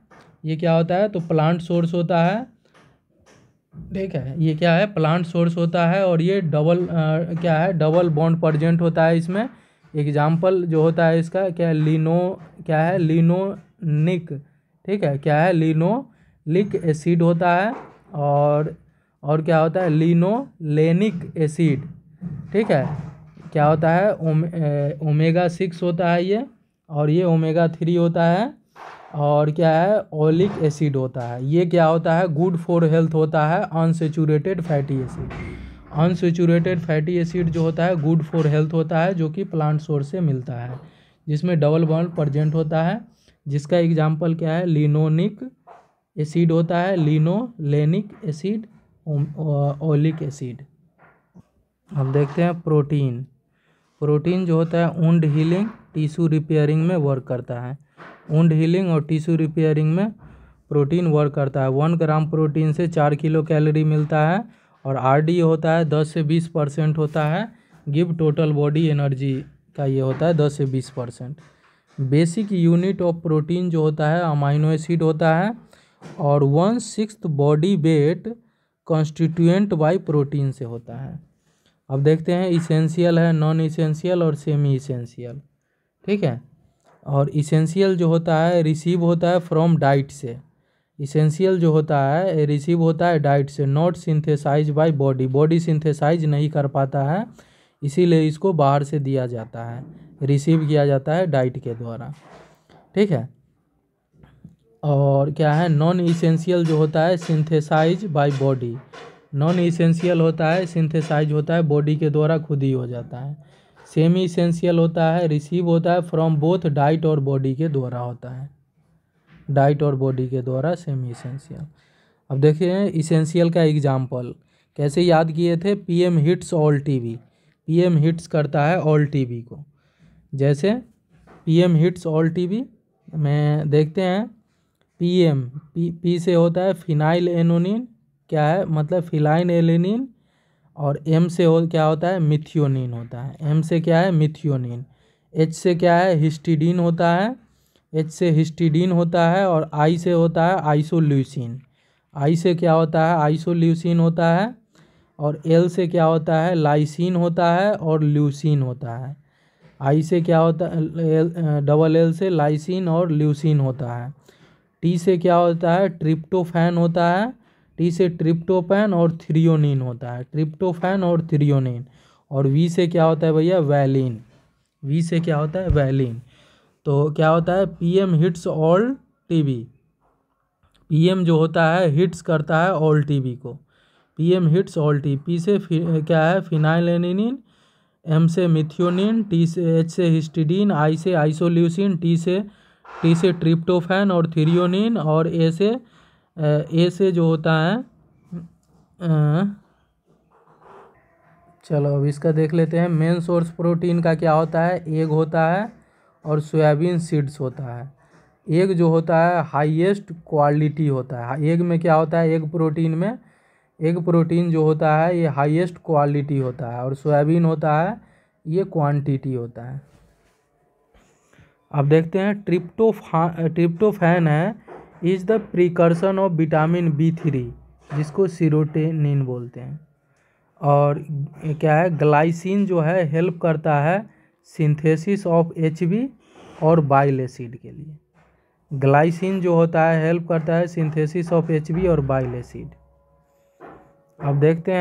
ये क्या होता है, तो प्लांट सोर्स होता है, ठीक है, ये क्या है, प्लांट सोर्स होता है। और ये डबल बॉन्ड प्रेजेंट होता है इसमें। एग्जाम्पल जो होता है इसका क्या है, लिनोनिक, ठीक है, क्या है, लिनोलिक एसिड होता है। और क्या होता है, लिनोलेनिक एसिड, ठीक है, क्या होता है, ओमेगा 6 होता है ये, और ये ओमेगा 3 होता है। और क्या है, ओलिक एसिड होता है। ये क्या होता है, गुड फॉर हेल्थ होता है, unsaturated fatty acid. Unsaturated fatty acid जो होता है गुड फॉर हेल्थ होता है, जो कि प्लांट सोर्स से मिलता है, जिसमें डबल बॉन्ड प्रेजेंट होता है, जिसका एग्जांपल क्या है, लिनोनिक एसिड होता है, लिनोलेनिक एसिड, ओलिक एसिड। अब देखते हैं प्रोटीन। प्रोटीन जो होता है वुंड हीलिंग, टिश्यू रिपेयरिंग में वर्क करता है। वुंड हीलिंग और टिश्यू रिपेयरिंग में प्रोटीन वर्क करता है। 1 ग्राम प्रोटीन से 4 किलो कैलोरी मिलता है, और आरडी होता है 10 से 20% होता है। गिव टोटल बॉडी एनर्जी का ये होता है 10 से 20%। बेसिक यूनिट ऑफ प्रोटीन जो होता है अमाइनो एसिड होता है, और 1/6 body weight constituent by protein से होता है। अब देखते हैं इसेंशियल है, नॉन इसेंशियल और सेमी इसेंशियल, ठीक है। और इसेंशियल जो होता है रिसीव होता है फ्रॉम डाइट से। इसेंशियल जो होता है रिसीव होता है डाइट से, not synthesise by body. Body synthesise नहीं कर पाता है, इसीलिए इसको बाहर से दिया जाता है, रिसीव किया जाता है डाइट के द्वारा, ठीक है। और क्या है, नॉन इसेंशियल जो होता है synthesise by body. Non essential होता है सिंथेसाइज होता है बॉडी के द्वारा, खुद ही हो जाता है। सेमी इसेंशियल होता है रिसीव होता है फ्रॉम बोथ डाइट और बॉडी के द्वारा होता है, डाइट और बॉडी के द्वारा सेमी इसेंशियल। अब देखिए इसेंशियल का एग्जाम्पल कैसे याद किए थे, PM hits all TV. PM hits करता है ऑल टीवी को, जैसे पीएम हिट्स ऑल टीवी में देखते हैं, पीएम पी से होता है फिनाइल एनोनिन, क्या है मतलब फिनाइल एलेनिन, और एम से क्या होता है, मिथियोनिन होता है। एम से क्या है, मिथियोनिन। एच से क्या है, हिस्टिडीन होता है, एच से हिस्टिडीन होता है। और आई से होता है आइसोल्यूसिन। आई से क्या होता है, आइसोल्यूसिन होता है। और एल से क्या होता है, लाइसिन होता है और ल्यूसिन होता है। आई से क्या होता है, डबल एल से लाइसिन और ल्यूसिन होता है। टी से क्या होता है, ट्रिप्टोफैन होता है। टी से ट्रिप्टोफैन और थ्रियोनिन होता है, ट्रिप्टोफैन और थ्रियोनिन। और वी से क्या होता है भैया, वैलिन। वी से क्या होता है, वैलिन। तो क्या होता है, PM hits all TV. PM जो होता है हिट्स करता है ऑल टीवी को, PM hits all TV. P से क्या है, फिनाइलेनिन। एम से मिथियोनिन। टी से एच से हिस्टिडीन। आई से आइसोल्यूसिन। टी से ट्रिप्टोफैन और थ्रियोनिन। और ए से जो होता है चलो अब इसका देख लेते हैं। मेन सोर्स प्रोटीन का क्या होता है, एग होता है और सोयाबीन सीड्स होता है। एग जो होता है हाईएस्ट क्वालिटी होता है। एग में क्या होता है, एग प्रोटीन जो होता है ये हाईएस्ट क्वालिटी होता है। और सोयाबीन होता है ये क्वांटिटी होता है। अब देखते हैं ट्रिप्टोफैन है is the precaution of vitamin B3, जिसको सीरोटेनिन बोलते हैं। और क्या है, ग्लाइसिन जो है हेल्प करता है सिंथेसिस ऑफ HB और बाइल एसिड के लिए। ग्लाइसिन जो होता है हेल्प करता है सिंथेसिस ऑफ HB और बाइल एसिड। अब देखते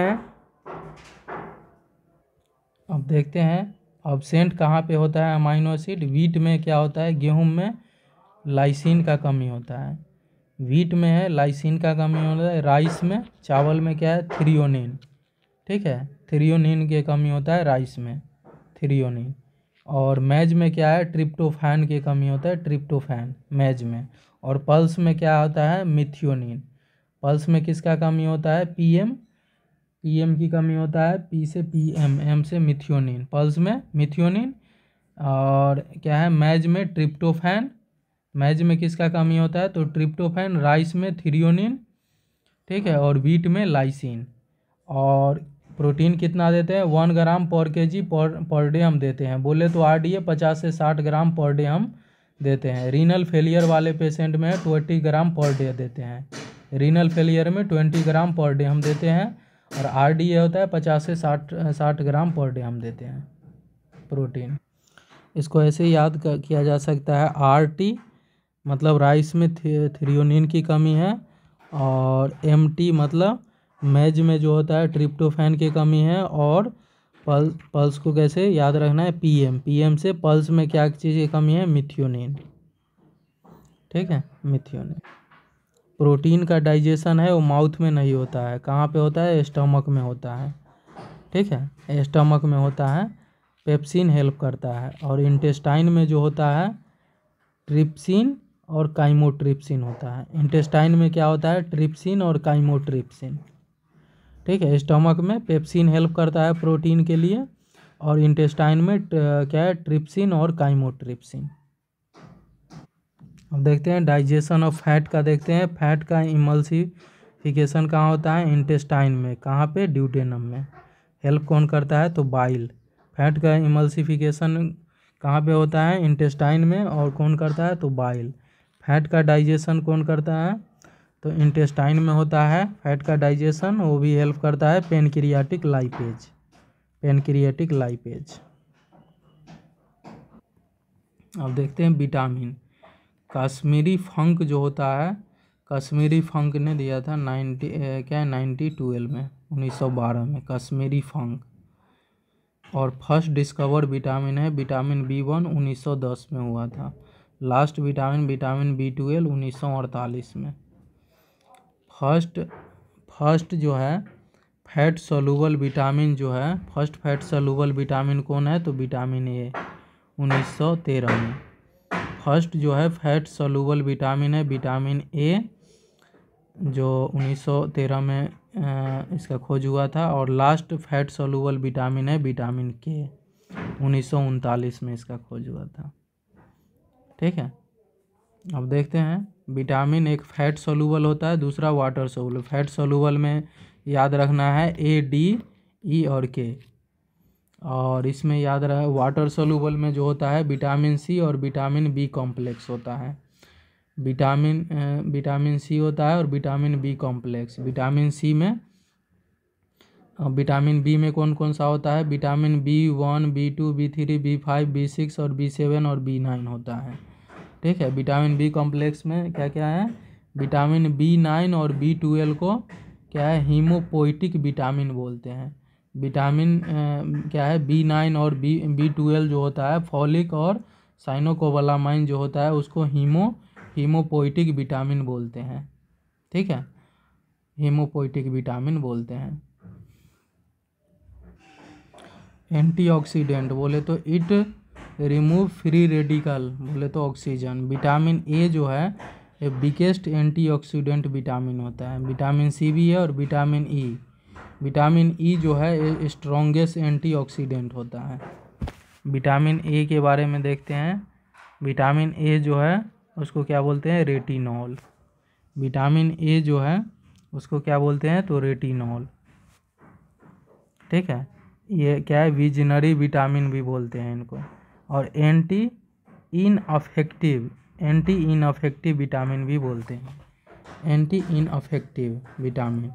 हैं अब्सेंट कहाँ पे होता है अमाइनो एसिड। वीट में क्या होता है, गेहूं में लाइसिन का कमी होता है। वीट में है लाइसिन का कमी होता है। राइस में, चावल में क्या है, थ्रियोनिन, ठीक है, थ्रियोनिन की कमी होता है राइस में, थ्रियोनिन। और मैज में क्या है, ट्रिप्टोफैन की कमी होता है, ट्रिप्टोफैन मैज में। और पल्स में क्या होता है, मिथियोनिन। पल्स में किसका कमी होता है, पीएम की कमी होता है। पी से पीएम, एम से मिथियोनिन, पल्स में मिथियोनिन। और क्या है, मैज में ट्रिप्टोफैन। मैज में किसका कमी होता है, तो ट्रिप्टोफैन। राइस में थ्रियोनिन, ठीक है, और वीट में लाइसिन। और प्रोटीन कितना देते हैं, 1 ग्राम पर केजी पर डे हम देते हैं। बोले तो RDA 50 से 60 ग्राम पर डे हम देते हैं। रीनल फेलियर वाले पेशेंट में 20 ग्राम पर डे देते हैं। रीनल फेलियर में 20 ग्राम पर डे हम देते हैं। और RDA होता है 50 से 60 ग्राम पर डे हम देते हैं प्रोटीन। इसको ऐसे याद किया जा सकता है, RT मतलब राइस में थ्रियोनिन की कमी है, और MT मतलब मेज में जो होता है ट्रिप्टोफैन की कमी है, और पल्स को कैसे याद रखना है, PM से पल्स में क्या चीज़ की कमी है, मिथियोनिन। ठीक है, मिथियोनिन। प्रोटीन का डाइजेशन है वो माउथ में नहीं होता है, कहाँ पे होता है, स्टमक में होता है। ठीक है, स्टमक में होता है, पेप्सिन हेल्प करता है। और इंटेस्टाइन में जो होता है ट्रिप्सिन और काइमोट्रिप्सिन होता है। इंटेस्टाइन में क्या होता है, ट्रिप्सिन और काइमोट्रिप्सिन। ठीक है, स्टमक में पेप्सिन हेल्प करता है प्रोटीन के लिए, और इंटेस्टाइन में क्या है, ट्रिप्सिन और काइमोट्रिप्सिन। अब देखते हैं डाइजेशन ऑफ फैट का, देखते हैं फैट का इमल्सिफिकेशन कहाँ होता है, इंटेस्टाइन में। कहाँ पे, ड्यूडेनम में। हेल्प कौन करता है, तो बाइल। फैट का इमल्सिफिकेशन कहाँ पे होता है, इंटेस्टाइन में, और कौन करता है, तो बाइल। फैट का डाइजेशन कौन करता है, तो इंटेस्टाइन में होता है फैट का डाइजेशन, वो भी हेल्प करता है पेनक्रियाटिक लाइपेज। Pancreatic lipase. अब देखते हैं विटामिन। कश्मीरी फंक जो होता है, कश्मीरी फंक ने दिया था 1912 में, 1912 में कश्मीरी फंक। और फर्स्ट डिस्कवर विटामिन है विटामिन B1, 1910 में हुआ था। लास्ट विटामिन B12 1948 में। फर्स्ट जो है फैट सोलूबल विटामिन जो है, फर्स्ट फैट सोलूबल विटामिन कौन है, तो विटामिन A, 1913 में। फर्स्ट जो है फैट सोलूबल विटामिन है विटामिन A, जो 1913 में इसका खोज हुआ था। और लास्ट फैट सोलूबल विटामिन है विटामिन K, 1939 में इसका खोज हुआ था। ठीक है, अब देखते हैं विटामिन, एक फैट सोलूबल होता है, दूसरा वाटर सोलूबल। फैट सोलूबल में याद रखना है A, D, E और K। और इसमें याद रहे वाटर सोलूबल में जो होता है विटामिन C और विटामिन B कॉम्प्लेक्स होता है। विटामिन C होता है और vitamin B complex. Vitamin C में, विटामिन B में कौन कौन सा होता है, vitamin B1, B2, B3, B5, B6 और B7 और B9 होता है। ठीक है, विटामिन B कॉम्प्लेक्स में क्या क्या है, विटामिन B9 और B12 को क्या है, हीमोपोइटिक विटामिन बोलते हैं। विटामिन क्या है, B9 और B12 जो होता है, फॉलिक और साइनोकोबालामाइन जो होता है, उसको हीमोपोइटिक विटामिन बोलते हैं। ठीक है, हीमोपोइटिक विटामिन बोलते हैं। एंटीऑक्सीडेंट बोले तो इट रिमूव फ्री रेडिकल, बोले तो ऑक्सीजन। विटामिन A जो है ये बिगेस्ट एंटीऑक्सीडेंट विटामिन होता है। विटामिन C भी है और विटामिन E। विटामिन E जो है ये स्ट्रॉन्गेस्ट एंटीऑक्सीडेंट होता है। विटामिन A के बारे में देखते हैं। विटामिन A जो है उसको क्या बोलते हैं, रेटिनॉल। विटामिन A जो है उसको क्या बोलते हैं, तो रेटिनॉल। ठीक है, ये क्या है, विजनरी विटामिन भी बोलते हैं इनको। और एंटी इनअफेक्टिव विटामिन भी बोलते हैं, एंटी इनअफेक्टिव विटामिन।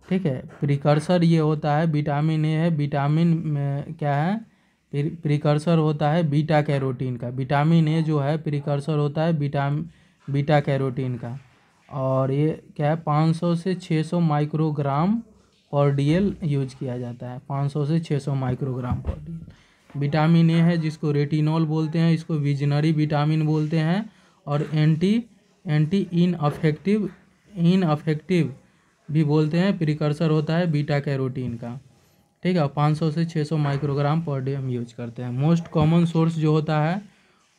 ठीक है, प्रिकर्सर ये होता है, विटामिन A है, विटामिन क्या है, प्रिकर्सर होता है बीटा कैरोटीन का। विटामिन A जो है प्रिकर्सर होता है बीटा कैरोटीन का। और ये क्या है, 500 से 600 माइक्रोग्राम पर DL यूज किया जाता है, 500 से 600 माइक्रोग्राम पर DL। विटामिन A है जिसको रेटिनॉल बोलते हैं, इसको विजनरी विटामिन बोलते हैं। और एंटी इनअफेक्टिव भी बोलते हैं, प्रिकर्सर होता है बीटा कैरोटीन का। ठीक है, 500 से 600 माइक्रोग्राम पर डे हम यूज करते हैं। मोस्ट कॉमन सोर्स जो होता है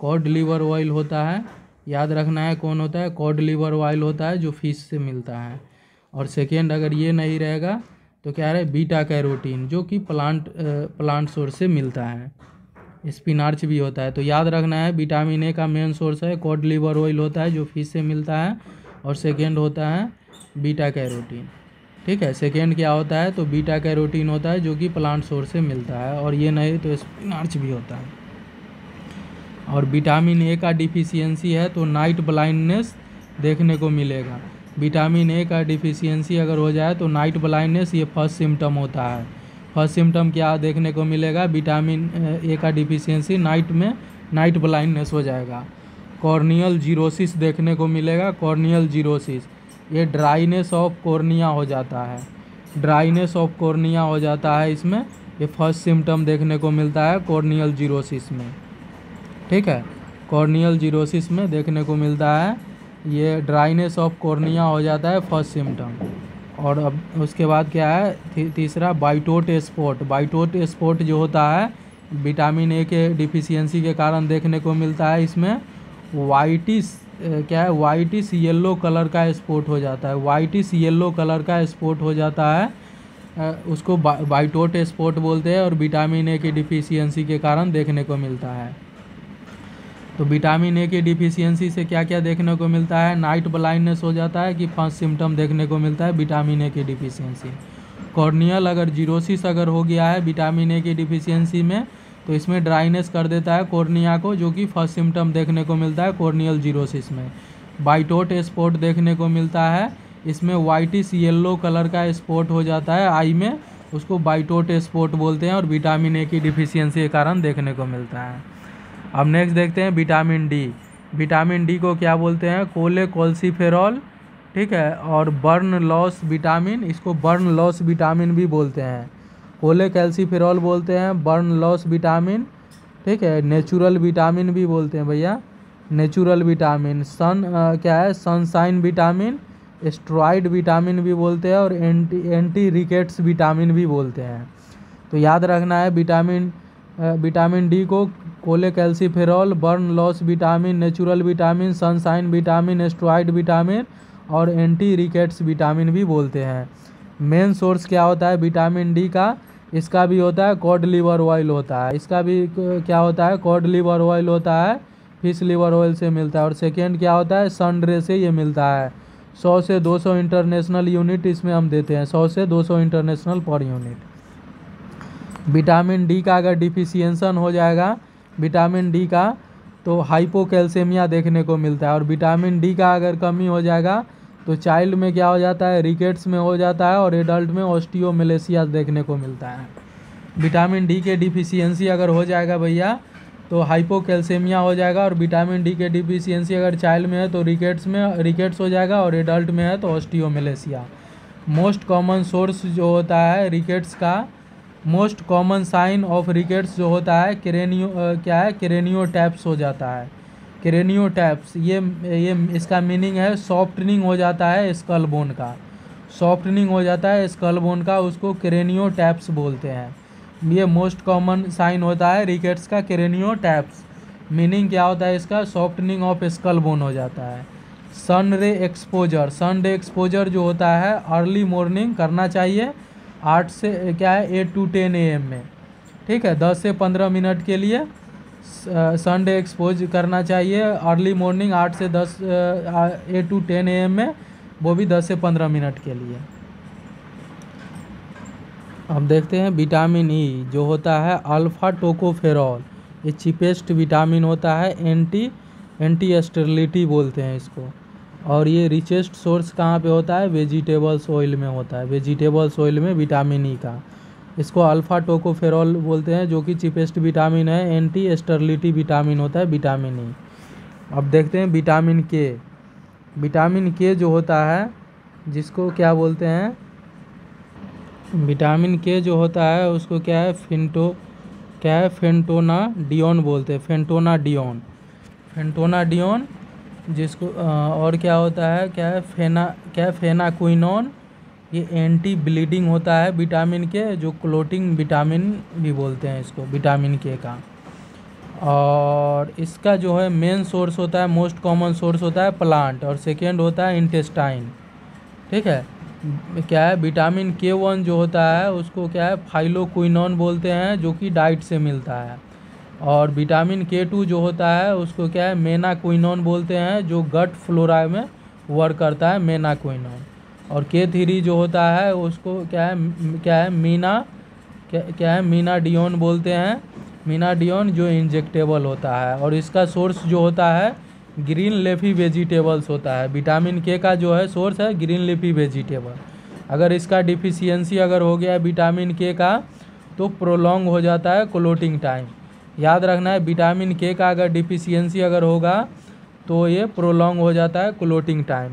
कॉड लिवर ऑयल होता है। याद रखना है कौन होता है, कॉड लिवर ऑयल होता है जो फिश से मिलता है। और सेकेंड अगर ये नहीं रहेगा तो क्या है, बीटा कैरोटीन जो कि प्लांट सोर्स से मिलता है। स्पिनाच भी होता है। तो याद रखना है विटामिन A का मेन सोर्स है कॉड लिवर ऑयल होता है जो फिश से मिलता है। और सेकेंड होता है बीटा कैरोटीन। ठीक है, सेकेंड क्या होता है, तो बीटा कैरोटीन होता है जो कि प्लांट सोर्स से मिलता है। और ये नहीं तो स्पिनाच भी होता है। और विटामिन A का डिफिशियंसी है तो नाइट ब्लाइंडनेस देखने को मिलेगा। विटामिन A का डिफिशियंसी अगर हो जाए तो नाइट ब्लाइंडनेस ये फर्स्ट सिम्टम होता है। फर्स्ट सिम्टम क्या देखने को मिलेगा, विटामिन A का डिफिशियंसी नाइट ब्लाइंडनेस हो जाएगा। कॉर्नियल जीरोसिस देखने को मिलेगा। कॉर्नियल जीरोसिस ये ड्राइनेस ऑफ कॉर्निया हो जाता है, ड्राइनेस ऑफ कॉर्निया हो जाता है इसमें। ये फर्स्ट सिम्टम देखने को मिलता है कॉर्नियल जीरोसिस में, ठीक है। कॉर्नियल जीरोसिस में देखने को मिलता है ये ड्राइनेस ऑफ कॉर्निया हो जाता है फर्स्ट सिम्टम। और अब उसके बाद क्या है तीसरा बाइटोट स्पॉट। बाइटोट स्पॉट जो होता है विटामिन ए के डिफिशियंसी के कारण देखने को मिलता है। इसमें वाइटिस क्या है, वाइटिस येलो कलर का स्पॉट हो जाता है, वाइटिस येलो कलर का स्पॉट हो जाता है, उसको बाइटोट स्पॉट बोलते हैं और विटामिन ए की डिफिशियंसी के कारण देखने को मिलता है। तो विटामिन ए की डिफिशियंसी से क्या क्या देखने को मिलता है, नाइट ब्लाइंडनेस हो जाता है कि फर्स्ट सिम्टम देखने को मिलता है विटामिन ए की डिफिशियंसी। कॉर्नियल अगर जीरोसिस अगर हो गया है विटामिन ए की डिफिशियंसी में तो इसमें ड्राइनेस कर देता है कॉर्निया को, जो कि फर्स्ट सिम्टम देखने को मिलता है कॉर्नियल जीरोसिस में। बाइटोट स्पॉट देखने को मिलता है, इसमें वाइटिस येलो कलर का स्पॉट हो जाता है आई में, उसको बाइटोट स्पॉट बोलते हैं और विटामिन ए की डिफिशियंसी के कारण देखने को मिलता है। अब नेक्स्ट देखते हैं विटामिन डी। विटामिन डी को क्या बोलते हैं, कोलेकोल्सिफेरॉल, ठीक है, और बर्न लॉस विटामिन, इसको बर्न लॉस विटामिन भी बोलते हैं। कोलेकैल्सिफेरॉल बोलते हैं, बर्न लॉस विटामिन, ठीक है, नेचुरल विटामिन भी बोलते हैं भैया, नेचुरल विटामिन। क्या है सनशाइन विटामिन, स्टेरॉइड विटामिन भी बोलते हैं और एंटी रिकेट्स विटामिन भी बोलते हैं। तो याद रखना है विटामिन डी को cholecalciferol, burn loss vitamin, natural vitamin, sunshine vitamin, steroid vitamin और एंटी रिकेट्स विटामिन भी बोलते हैं। मेन सोर्स क्या होता है विटामिन डी का, इसका भी होता है कॉड लिवर ऑयल होता है, इसका भी क्या होता है कॉड लिवर ऑयल होता है, फिश लिवर ऑयल से मिलता है। और सेकेंड क्या होता है सन रे से ये मिलता है। 100 से 200 इंटरनेशनल यूनिट इसमें हम देते हैं, 100 से 200 international per unit. Vitamin D का अगर डिफिशियंसन हो जाएगा विटामिन डी का तो हाइपोकैल्सेमिया देखने को मिलता है। और विटामिन डी का अगर कमी हो जाएगा तो चाइल्ड में क्या हो जाता है रिकेट्स में हो जाता है और एडल्ट में ऑस्टियोमेलेसिया देखने को मिलता है। विटामिन डी के डिफिशियंसी अगर हो जाएगा भैया तो हाइपोकैल्सेमिया हो जाएगा, और विटामिन डी के डिफिशियंसी अगर चाइल्ड में है तो रिकेट्स हो जाएगा और एडल्ट में है तो ऑस्टियोमेलेसिया। मोस्ट कॉमन सोर्स जो होता है रिकेट्स का, most common sign of rickets जो होता है क्रेनियोटैप्स हो जाता है। क्रेनियोटैप्स ये इसका मीनिंग है सॉफ्टनिंग हो जाता है स्कल बोन का, सॉफ्टनिंग हो जाता है स्कल बोन का, उसको क्रेनियोटैप्स बोलते हैं। ये मोस्ट कॉमन साइन होता है रिकेट्स का क्रेनियोटैप्स। मीनिंग क्या होता है इसका, सॉफ्टनिंग ऑफ स्कल बोन हो जाता है। सन रे एक्सपोजर, सन रे एक्सपोजर जो होता है अर्ली मॉर्निंग करना चाहिए 8 से 8 to 10 AM में, ठीक है, 10 से 15 मिनट के लिए सनडे एक्सपोज करना चाहिए अर्ली मॉर्निंग 8 से 8 to 10 AM में, वो भी 10 से 15 मिनट के लिए। अब देखते हैं विटामिन ई जो होता है अल्फा टोकोफेरॉल, ये चीपेस्ट विटामिन होता है, एंटी स्टेरिलिटी बोलते हैं इसको। और ये रिचेस्ट सोर्स कहाँ पे होता है वेजिटेबल्स ऑयल में होता है, वेजिटेबल्स ऑयल में विटामिन ई का, इसको अल्फा टोकोफेरॉल बोलते हैं, जो कि चीपेस्ट विटामिन है, एंटी स्टेरिलिटी विटामिन होता है विटामिन ई। अब देखते हैं विटामिन के। विटामिन के जो होता है जिसको क्या बोलते हैं, विटामिन के जो होता है उसको क्या है फेंटोनाडियोन बोलते हैं, फेंटोनाडियोन जिसको और क्या होता है फेनाक्विनोन, ये एंटी ब्लीडिंग होता है विटामिन के, जो क्लोटिंग विटामिन भी बोलते हैं इसको विटामिन के का। और इसका जो है मेन सोर्स होता है, मोस्ट कॉमन सोर्स होता है प्लांट, और सेकेंड होता है इंटेस्टाइन, ठीक है। क्या है विटामिन K1 जो होता है उसको क्या है फाइलोक्विनोन बोलते हैं, जो कि डाइट से मिलता है। और विटामिन K2 जो होता है उसको क्या है मेनाक्विनोन बोलते हैं, जो गट फ्लोरा में वर्क करता है मेनाक्विनोन। और K3 जो होता है उसको क्या है मीनाडियोन बोलते हैं, मीनाडियोन जो इंजेक्टेबल होता है। और इसका सोर्स जो होता है ग्रीन लीफी वेजिटेबल्स होता है। विटामिन के का जो है सोर्स है ग्रीन लीफी वेजिटेबल। अगर इसका डिफिशियंसी अगर हो गया विटामिन के का तो प्रोलॉन्ग हो जाता है क्लोटिंग टाइम। याद रखना है विटामिन के का अगर डिफिशियंसी अगर होगा तो ये प्रोलॉन्ग हो जाता है क्लोटिंग टाइम।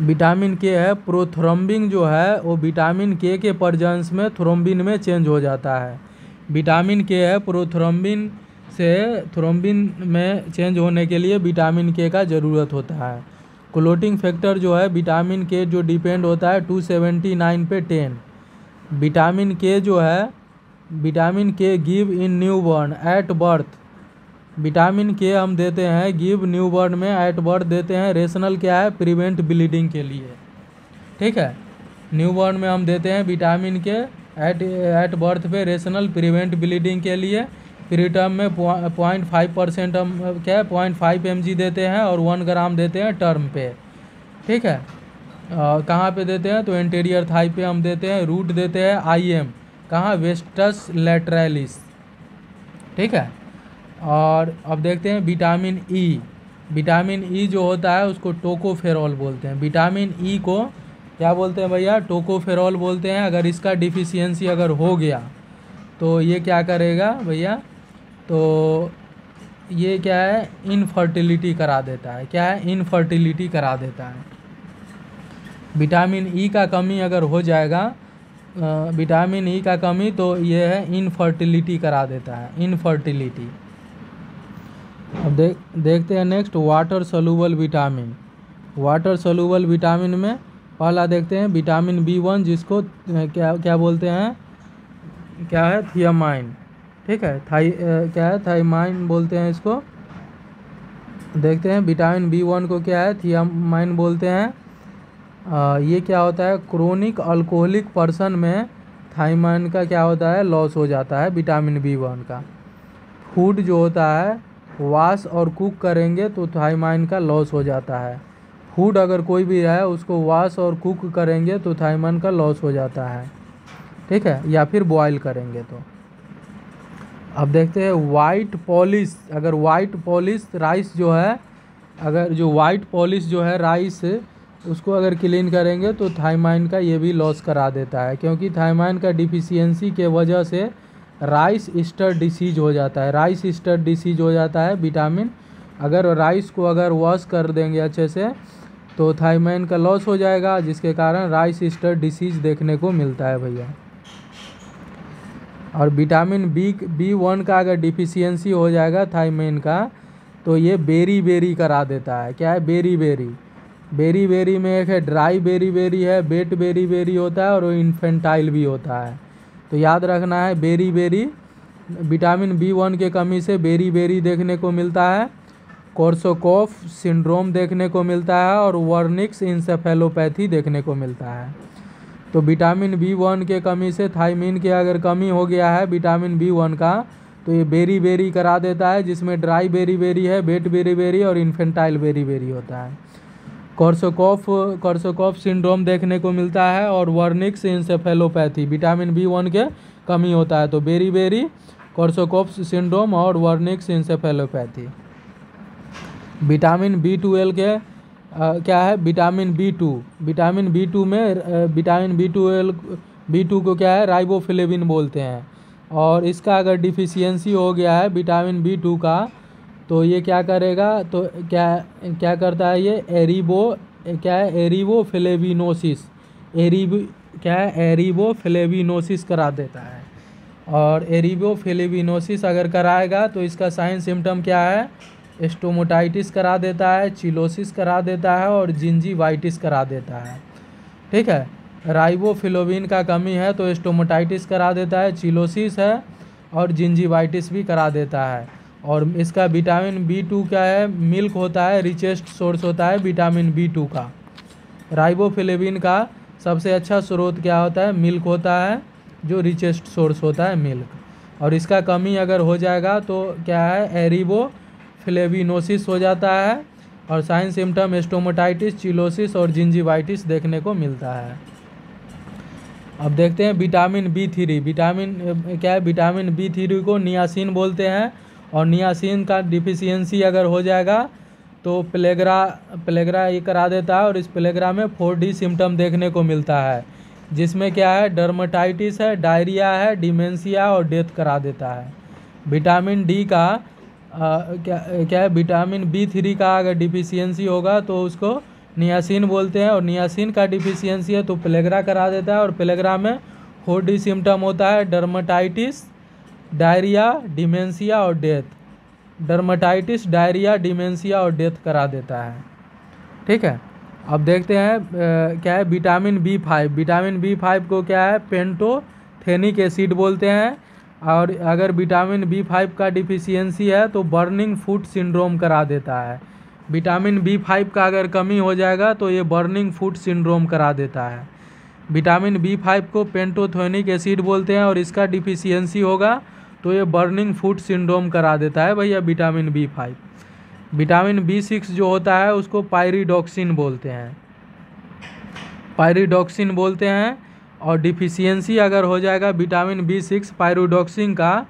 विटामिन के है प्रोथ्रोम्बिन जो है वो विटामिन के प्रेजेंस में थ्रोम्बिन में चेंज हो जाता है। विटामिन के है प्रोथ्रोम्बिन से थ्रोम्बिन में चेंज होने के लिए विटामिन के का ज़रूरत होता है। क्लोटिंग फैक्टर जो है विटामिन के जो डिपेंड होता है 279 पे 10। विटामिन के जो है विटामिन के give in newborn at birth. Vitamin के हम देते हैं गिव न्यूबॉर्न में एट बर्थ देते हैं। रेशनल क्या है? प्रिवेंट ब्लीडिंग के लिए, ठीक है। न्यूबॉर्न में हम देते हैं विटामिन के एट बर्थ पे रेशनल प्रिवेंट ब्लीडिंग के लिए। प्रीटर्म में 0.5% हम क्या है 0.5 mg देते हैं और 1 ग्राम देते हैं टर्म पे, ठीक है। कहाँ पे देते हैं? तो एंटीरियर थाई पे हम देते हैं। रूट देते हैं IM कहाँ? वेस्टस लैटरलिस, ठीक है। और अब देखते हैं विटामिन ई। विटामिन ई जो होता है उसको टोकोफेरॉल बोलते हैं। विटामिन ई को क्या बोलते हैं भैया? टोकोफेरॉल बोलते हैं। अगर इसका डिफिशियंसी अगर हो गया तो ये क्या करेगा भैया? तो ये क्या है? इनफर्टिलिटी करा देता है। क्या है? इनफर्टिलिटी करा देता है। विटामिन ई का कमी अगर हो जाएगा विटामिन ई का कमी तो ये है इनफर्टिलिटी करा देता है, इनफर्टिलिटी। अब देखते हैं next water soluble vitamin. Water soluble vitamin में पहला देखते हैं विटामिन B1 जिसको क्या बोलते हैं? क्या है? थियामाइन, ठीक है। क्या है? थाइमाइन बोलते हैं इसको। देखते हैं विटामिन B1 को क्या है? थियामाइन बोलते हैं। ये क्या होता है? क्रोनिक अल्कोहलिक पर्सन में थाइमाइन का क्या होता है? लॉस हो जाता है विटामिन B1 का। फूड जो होता है वॉश और कुक करेंगे तो थाइमाइन का लॉस हो जाता है। फूड अगर कोई भी है उसको वॉश और कुक करेंगे तो थाइमाइन का लॉस हो जाता है, ठीक है, या फिर बॉयल करेंगे तो। अब देखते हैं वाइट पॉलिश। अगर वाइट पॉलिश राइस जो है, अगर जो वाइट पॉलिश जो है राइस उसको अगर क्लीन करेंगे तो थाइमाइन का ये भी लॉस करा देता है, क्योंकि थाइमाइन का डिफिशियंसी के वजह से राइस ईस्टर डिसीज हो जाता है। राइस ईस्टर डिसीज हो जाता है विटामिन। अगर राइस को अगर वॉश कर देंगे अच्छे से तो थाइमाइन का लॉस हो जाएगा, जिसके कारण राइस ईस्टर डिसीज देखने को मिलता है भैया। और विटामिन B1 का अगर डिफिशियंसी हो जाएगा थाइमाइन का तो ये बेरी बेरी करा देता है। क्या है? Berry berry. बेरी बेरी में एक है ड्राई बेरी बेरी है, वेट बेरी बेरी होता है और इन्फेंटाइल भी होता है। तो याद रखना है बेरी बेरी। विटामिन B1 के कमी से बेरी बेरी देखने को मिलता है। कोर्सोकॉफ सिंड्रोम देखने को मिलता है और वर्निक्स इंसेफेलोपैथी देखने को मिलता है। तो विटामिन B1 के कमी से थाइमिन के अगर कमी हो गया है विटामिन B1 का तो ये बेरी बेरी करा देता है, जिसमें ड्राई बेरी बेरी है, वेट बेरी बेरी और इन्फेंटाइल बेरी बेरी होता है। कोर्सोकॉफ सिंड्रोम देखने को मिलता है और वर्निक्स इंसेफेलोपैथी विटामिन B1 के कमी होता है। तो बेरी बेरी, कोर्सोकॉफ सिंड्रोम और वर्निक्स इंसेफेलोपैथी। विटामिन B12 के क्या है? Vitamin B2। विटामिन B2 में विटामिन B2 को क्या है? राइबोफ्लेविन बोलते हैं। और इसका अगर डिफिशियंसी हो गया है विटामिन B2 का तो ये क्या करेगा? तो क्या करता है? ये एरिबोफ्लेविनोसिस एरिबोफ्लेविनोसिस करा देता है। और एरिबोफ्लेविनोसिस अगर कराएगा तो इसका साइन सिम्टम क्या है? स्टोमोटाइटिस करा देता है, चिलोसिस करा देता है और जिंजीवाइटिस करा देता है, ठीक है। राइबोफ्लेविन का कमी है तो स्टोमोटाइटिस करा देता है, चिलोसिस है और जिंजीवाइटिस भी करा देता है। और इसका विटामिन B2 क्या है? मिल्क होता है, रिचेस्ट सोर्स होता है विटामिन B2 का। राइबोफ्लेविन का सबसे अच्छा स्रोत क्या होता है? मिल्क होता है, जो रिचेस्ट सोर्स होता है मिल्क। और इसका कमी अगर हो जाएगा तो क्या है? एरिबोफ्लेविनोसिस हो जाता है और साइन सिम्टम स्टोमोटाइटिस, चिलोसिस और जिंजीवाइटिस देखने को मिलता है। अब देखते हैं विटामिन B3। क्या है? विटामिन B3 को नियासिन बोलते हैं और नियासिन का डिफिशियंसी अगर हो जाएगा तो प्लेग्रा ये करा देता है। और इस प्लेग्रा में 4D सिम्टम देखने को मिलता है, जिसमें क्या है? डर्मेटाइटिस है, डायरिया है, डिमेंशिया और डेथ करा देता है। विटामिन D का क्या है, विटामिन B3 का अगर डिफिशियंसी होगा तो उसको नियासिन बोलते हैं, और नियासिन का डिफिशियंसी है तो पेलेग्रा करा देता है। और पेलेग्रा में 4D सिम्टम होता है, डर्माटाइटिस, डायरिया, डिमेंशिया और डेथ। डर्माटाइटिस, डायरिया, डिमेंशिया और डेथ करा देता है। ठीक है, अब देखते हैं क्या है विटामिन B5। विटामिन B5 को क्या है, पेंटोथेनिक एसिड बोलते हैं। और अगर विटामिन B5 का डिफिशियंसी है तो बर्निंग फुट सिंड्रोम करा देता है। विटामिन B5 का अगर कमी हो जाएगा तो ये बर्निंग फुट सिंड्रोम करा देता है। विटामिन B5 को पेंटोथेनिक एसिड बोलते हैं, और इसका डिफिशियंसी होगा तो ये बर्निंग फुट सिंड्रोम करा देता है भैया विटामिन B5। विटामिन B6 जो होता है उसको पायरिडॉक्सिन बोलते हैं, पायरिडॉक्सिन बोलते हैं। और डिफिशियंसी अगर हो जाएगा विटामिन B6 पायरिडॉक्सिन का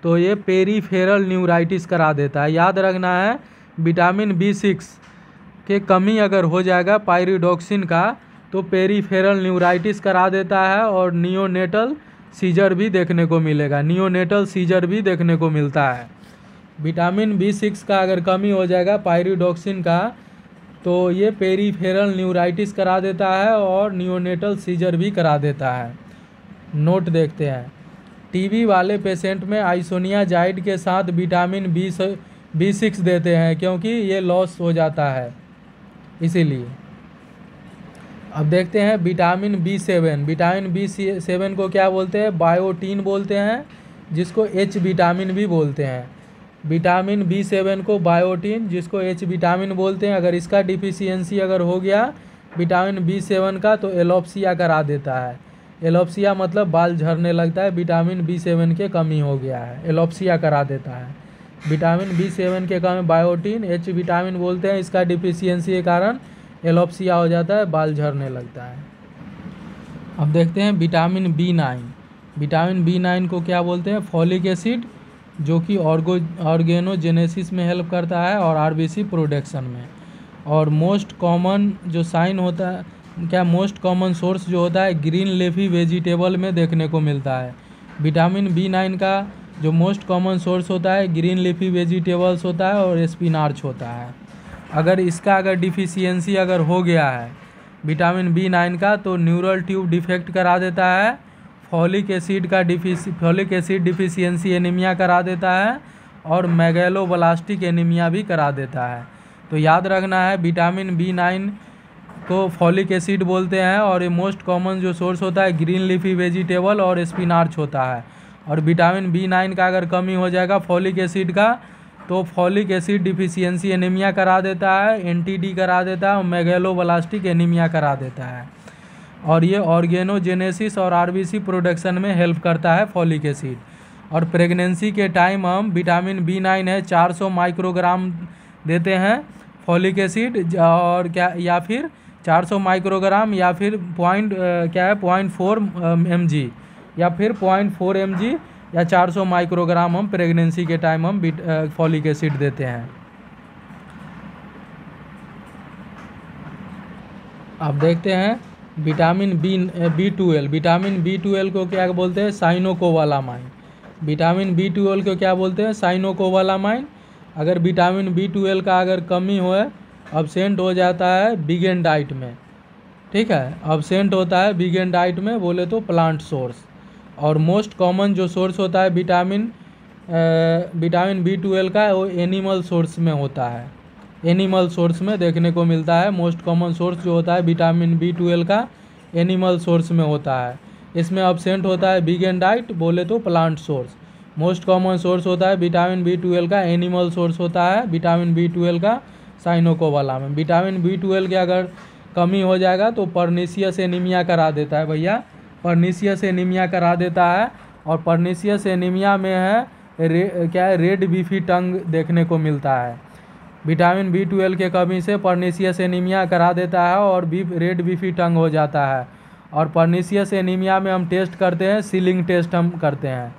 तो ये पेरीफेरल न्यूराइटिस करा देता है। याद रखना है, विटामिन B6 के कमी अगर हो जाएगा पायरिडॉक्सिन का तो पेरीफेरल न्यूराइटिस करा देता है, और नियोनेटल सीजर भी देखने को मिलेगा, नियोनेटल सीजर भी देखने को मिलता है। विटामिन B6 का अगर कमी हो जाएगा पायरिडॉक्सिन का तो ये पेरीफेरल न्यूराइटिस करा देता है और नियोनेटल सीजर भी करा देता है। नोट देखते हैं, टीबी वाले पेशेंट में आइसोनियाजाइड के साथ विटामिन B6 देते हैं क्योंकि ये लॉस हो जाता है इसीलिए। अब देखते हैं विटामिन B7। विटामिन B7 को क्या बोलते हैं, बायोटीन बोलते हैं, जिसको H विटामिन भी बोलते हैं। विटामिन B7 को बायोटीन, जिसको H विटामिन बोलते हैं, अगर इसका डिफिशियंसी अगर हो गया विटामिन B7 का तो एलोप्सिया करा देता है। एलोप्सिया मतलब बाल झड़ने लगता है, विटामिन B7 के कमी हो गया है, एलोप्सिया करा देता है। विटामिन B7 के कमी बायोटीन, H विटामिन बोलते हैं, इसका डिफिशियंसी के कारण एलोप्सिया हो जाता है, बाल झड़ने लगता है। अब देखते हैं विटामिन B9। विटामिन B9 को क्या बोलते हैं, फॉलिक एसिड, जो कि ऑर्गेनोजेनेसिस में हेल्प करता है और RBC प्रोडक्शन में। और मोस्ट कॉमन जो साइन होता है, क्या मोस्ट कॉमन सोर्स जो होता है ग्रीन लीफी वेजिटेबल में देखने को मिलता है। विटामिन B9 का जो मोस्ट कॉमन सोर्स होता है ग्रीन लीफी वेजिटेबल्स होता है और स्पिनाच होता है। अगर इसका अगर डिफिशियंसी अगर हो गया है विटामिन B9 का तो न्यूरल ट्यूब डिफेक्ट करा देता है, फॉलिक एसिड डिफिशियंसी एनीमिया करा देता है, और मैगेलोब्लास्टिक एनीमिया भी करा देता है। तो याद रखना है, विटामिन B9 को फॉलिक एसिड बोलते हैं, और ये मोस्ट कॉमन जो सोर्स होता है ग्रीन लीफी वेजिटेबल और स्पिनाच होता है। और विटामिन B9 का अगर कमी हो जाएगा फॉलिक एसिड का तो फॉलिक एसिड डिफिशियंसी एनीमिया करा देता है, NTD करा देता है, और मैगेलोब्लास्टिक एनीमिया करा देता है। और ये ऑर्गेनोजेनेसिस और RBC प्रोडक्शन में हेल्प करता है फॉलिक एसिड। और प्रेगनेंसी के टाइम हम विटामिन B9 है 400 माइक्रोग्राम देते हैं फॉलिक एसिड, और क्या या फिर 400 माइक्रोग्राम या फिर 0.4 mg या फिर 0.4 mg या 400 माइक्रोग्राम हम प्रेगनेंसी के टाइम हम फॉलिक एसिड देते हैं। अब देखते हैं विटामिन B12। विटामिन B12 को क्या बोलते हैं, साइनोकोबालामाइन। विटामिन B12 को क्या बोलते हैं, साइनोकोबालामाइन। अगर विटामिन B12 का अगर कमी हो अब्सेंट हो जाता है बिगेन डाइट में, ठीक है, अब्सेंट होता है बिगेन डाइट में बोले तो प्लांट सोर्स। और मोस्ट कॉमन जो सोर्स होता है विटामिन B12 का वो एनिमल सोर्स में होता है, एनिमल सोर्स में देखने को मिलता है। मोस्ट कॉमन सोर्स जो होता है विटामिन B12 का एनिमल सोर्स में होता है। इसमें अब्सेंट होता है बिगेन डाइट बोले तो plant source. Most common source होता है विटामिन B12 का एनिमल सोर्स होता है, विटामिन B12 का साइनोकोबालामाइन। विटामिन B12 के अगर कमी हो जाएगा तो पर्नीशियस एनीमिया करा देता है भैया, पर्नीशियस एनीमिया करा देता है। और पर्नीशियस एनीमिया में है क्या है, रेड बीफी टंग देखने को मिलता है। विटामिन B12 के कमी से पर्नीशियस एनीमिया करा देता है और रेड बीफी टंग हो जाता है। और पर्नीशियस एनीमिया में हम टेस्ट करते हैं, सीलिंग टेस्ट हम करते हैं।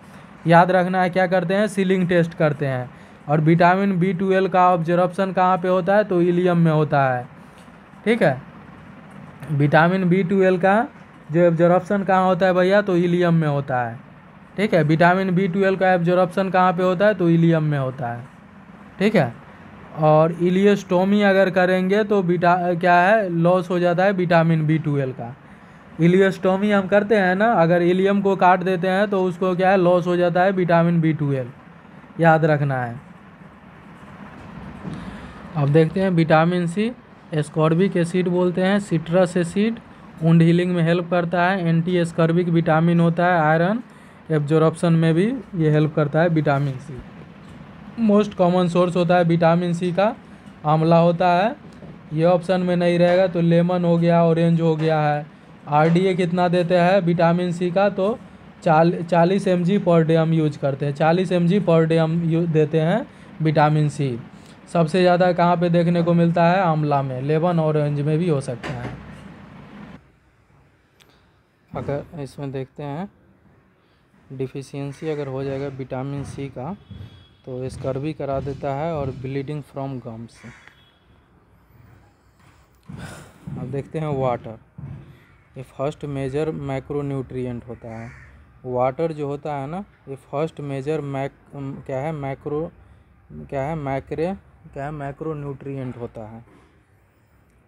याद रखना है क्या करते हैं, सीलिंग टेस्ट करते हैं। और विटामिन B12 का ऑब्जर्वेशन कहाँ पे होता है तो इलियम में होता है, ठीक है। विटामिन B12 का जो ऑब्जर्वेशन कहाँ होता है भैया तो इलियम में होता है, ठीक है। विटामिन B12 का ऑब्जर्वेशन कहाँ पे होता है तो इलियम में होता है। ठीक है। और इलियोस्टोमी अगर करेंगे तो क्या है, लॉस हो जाता है विटामिन B12 का। इलियोस्टोमी हम करते हैं ना, अगर इलियम को काट देते हैं तो उसको क्या है, लॉस हो जाता है विटामिन B12, याद रखना है। अब देखते हैं विटामिन C, एस्कॉर्बिक एसिड बोलते हैं, सिट्रस एसिड, वुंड हीलिंग में हेल्प करता है, एंटी एस्कॉर्बिक विटामिन होता है, आयरन एब्जॉर्प्शन में भी ये हेल्प करता है vitamin C। Most common source होता है विटामिन C का, आंवला होता है। ये ऑप्शन में नहीं रहेगा तो लेमन हो गया, ऑरेंज हो गया है। RDA कितना देते हैं विटामिन C का, तो 40 mg पर डे हम यूज करते हैं, 40 mg पर डे हम देते हैं विटामिन C। सबसे ज़्यादा कहाँ पे देखने को मिलता है, आंवला में, लेमन ऑरेंज में भी हो सकता है। अगर इसमें देखते हैं डिफिशियंसी अगर हो जाएगा विटामिन C का तो स्कर्वी करा देता है और ब्लीडिंग फ्रॉम गम्स। अब देखते हैं वाटर, ये फर्स्ट मेजर मैक्रोन्यूट्रिएंट होता है। वाटर जो होता है ना, ये फर्स्ट मेजर मैक्रोन्यूट्रिएंट होता है,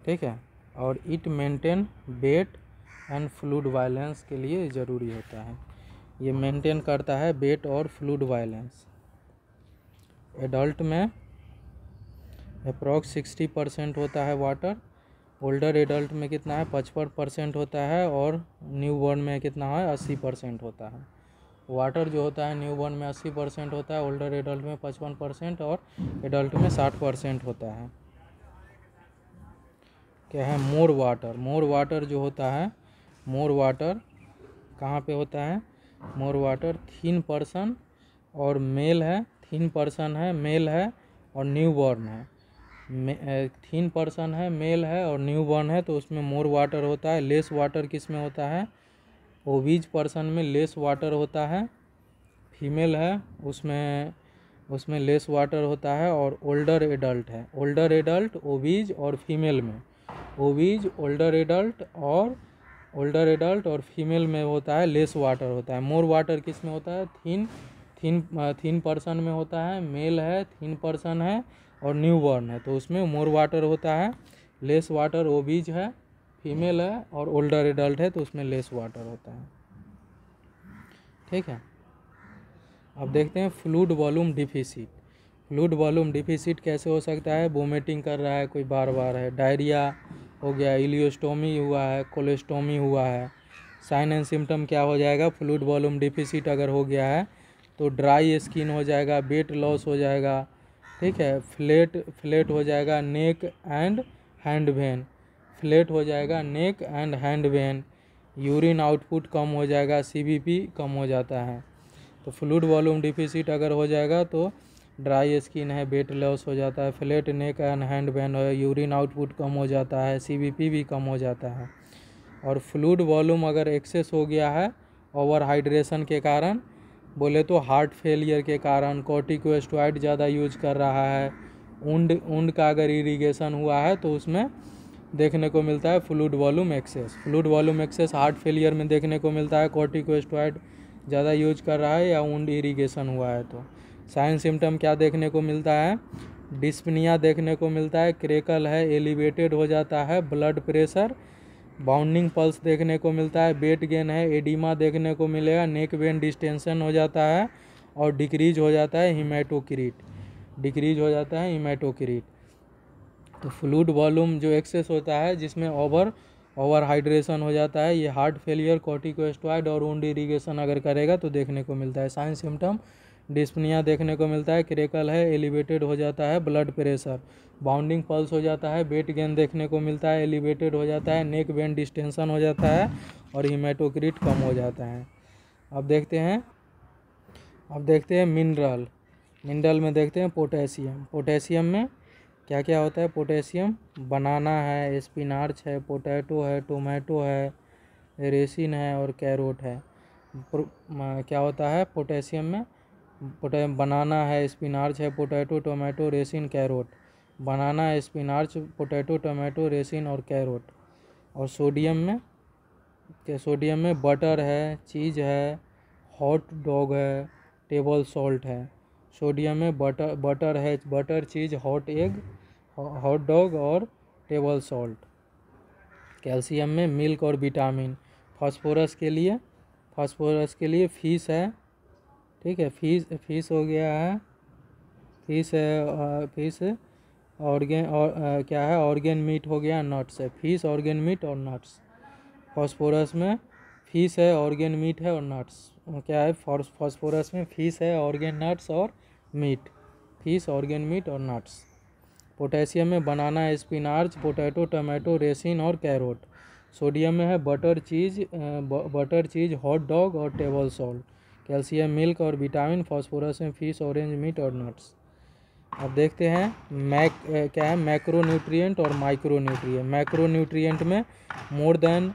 ठीक है। और it maintain weight and fluid balance के लिए ज़रूरी होता है। ये मेंटेन करता है वेट और फ्लूइड बैलेंस। एडल्ट में अप्रॉक्स 60% होता है वाटर, ओल्डर एडल्ट में कितना है, 55% होता है, और न्यूबॉर्न में कितना है, 80% होता है। वाटर जो होता है न्यूबॉर्न में 80% होता है, ओल्डर एडल्ट में 55% और एडल्ट में 60% होता है। क्या है, मोर वाटर जो होता है, मोर वाटर कहाँ पे होता है, मोर वाटर थिन पर्सन और मेल है, थिन पर्सन है, मेल है और न्यूबॉर्न है। थिन पर्सन है, मेल है और न्यूबॉर्न है तो उसमें मोर वाटर होता है। लेस वाटर किस में होता है, ओबीज पर्सन में लेस वाटर होता है, फीमेल है उसमें लेस वाटर होता है। और ओल्डर एडल्ट है, ओल्डर एडल्ट ओबीज और फीमेल में, ओबीज ओल्डर एडल्ट और फीमेल में होता है लेस वाटर होता है। मोर वाटर किस में होता है, थिन पर्सन में होता है, मेल है, थिन पर्सन है और न्यूबॉर्न है तो उसमें मोर वाटर होता है। लेस वाटर ओबीज है, फीमेल है और ओल्डर एडल्ट है तो उसमें लेस वाटर होता है, ठीक है। अब देखते हैं fluid volume deficit. Fluid volume deficit कैसे हो सकता है, वोमिटिंग कर रहा है कोई बार बार है, डायरिया हो गया, इलियोस्टोमी हुआ है, कोलेस्टोमी हुआ है। साइन एंड सिम्टम क्या हो जाएगा, फ्लूइड वॉल्यूम डिफिसिट अगर हो गया है तो ड्राई स्किन हो जाएगा, वेट लॉस हो जाएगा, ठीक है, फ्लैट हो जाएगा neck and hand vein, flat हो जाएगा neck and hand vein, urine output कम हो जाएगा, CBP कम हो जाता है। तो फ्लूइड वॉल्यूम डिफिसिट अगर हो जाएगा तो ड्राई स्किन है, वेट लॉस हो जाता है, flat neck and hand when है, यूरिन आउटपुट कम हो जाता है, CBP भी कम हो जाता है। और फ्लूइड वॉल्यूम अगर एक्सेस हो गया है ओवर हाइड्रेशन के कारण, बोले तो हार्ट फेलियर के कारण, कॉर्टिकोस्टेरॉइड ज़्यादा यूज कर रहा है, ऊंड का अगर इरिगेशन हुआ है तो उसमें देखने को मिलता है fluid volume excess. Fluid volume excess heart failure में देखने को मिलता है, कॉर्टिकोस्टेरॉइड ज़्यादा यूज कर रहा है या ऊंड इरिगेशन हुआ है तो। साइन सिम्टम क्या देखने को मिलता है, डिस्पनिया देखने को मिलता है, क्रेकल है, एलिवेटेड हो जाता है, ब्लड प्रेशर, बाउंडिंग पल्स देखने को मिलता है, वेट गेन है, एडिमा देखने को मिलेगा, नेक वेन डिस्टेंशन हो जाता है और डिक्रीज हो जाता है हीमेटोक्रिट, तो फ्लूइड वॉल्यूम जो एक्सेस होता है जिसमें ओवर हाइड्रेशन हो जाता है, ये हार्ट फेलियर, कॉर्टिकोस्टेरॉइड और वुंड इरिगेशन अगर करेगा तो देखने को मिलता है। साइन सिम्टम डिस्पनिया देखने को मिलता है, क्रेकल है, एलिवेटेड हो जाता है, ब्लड प्रेशर, बाउंडिंग पल्स हो जाता है, वेट गेन देखने को मिलता है, एलिवेटेड हो जाता है, नेक वेन डिस्टेंशन हो जाता है और हीमेटोक्रिट कम हो जाता है। अब देखते हैं मिनरल में देखते हैं पोटेशियम में क्या क्या होता है। पोटेशियम, बनाना है, स्पिनाच है, पोटैटो है, टोमेटो है, रेसिन है और कैरोट है। क्या होता है पोटेशियम में, बनाना है, स्पिनाच है, पोटैटो, टोमेटो, रेसिन, कैरोट। बनाना, स्पिनाच, पोटैटो, टोमेटो, रेसिन और कैरोट। और सोडियम में बटर है, चीज़ है, हॉट डॉग है, टेबल सॉल्ट है। सोडियम में बटर है, बटर, चीज़, हॉट एग, हॉट डॉग और टेबल सॉल्ट। कैल्शियम में मिल्क और विटामिन। फास्फोरस के लिए फिश है, ठीक है, फिश हो गया है, फिश ऑर्गेन और क्या है, ऑर्गेन मीट हो गया, नट्स है, फिश, ऑर्गेन मीट और नट्स। फास्फोरस में फिश है, ऑर्गेन मीट है और नट्स। क्या है फास्फोरस में? फिश है, ऑर्गेन, नट्स और मीट, फिश, ऑर्गेन मीट और नट्स। पोटेशियम में बनाना, स्पिनाच, पोटैटो, टमाटो, रेसिन और कैरोट। सोडियम में है बटर, चीज़, हॉट डॉग और टेबल सॉल्ट। कैल्शियम मिल्क और विटामिन। फास्फोरस में फिश, ऑरेंज मीट और नट्स। अब देखते हैं क्या है मैक्रोन्यूट्रिएंट और माइक्रोन्यूट्रिएंट। मैक्रोन्यूट्रिएंट में more than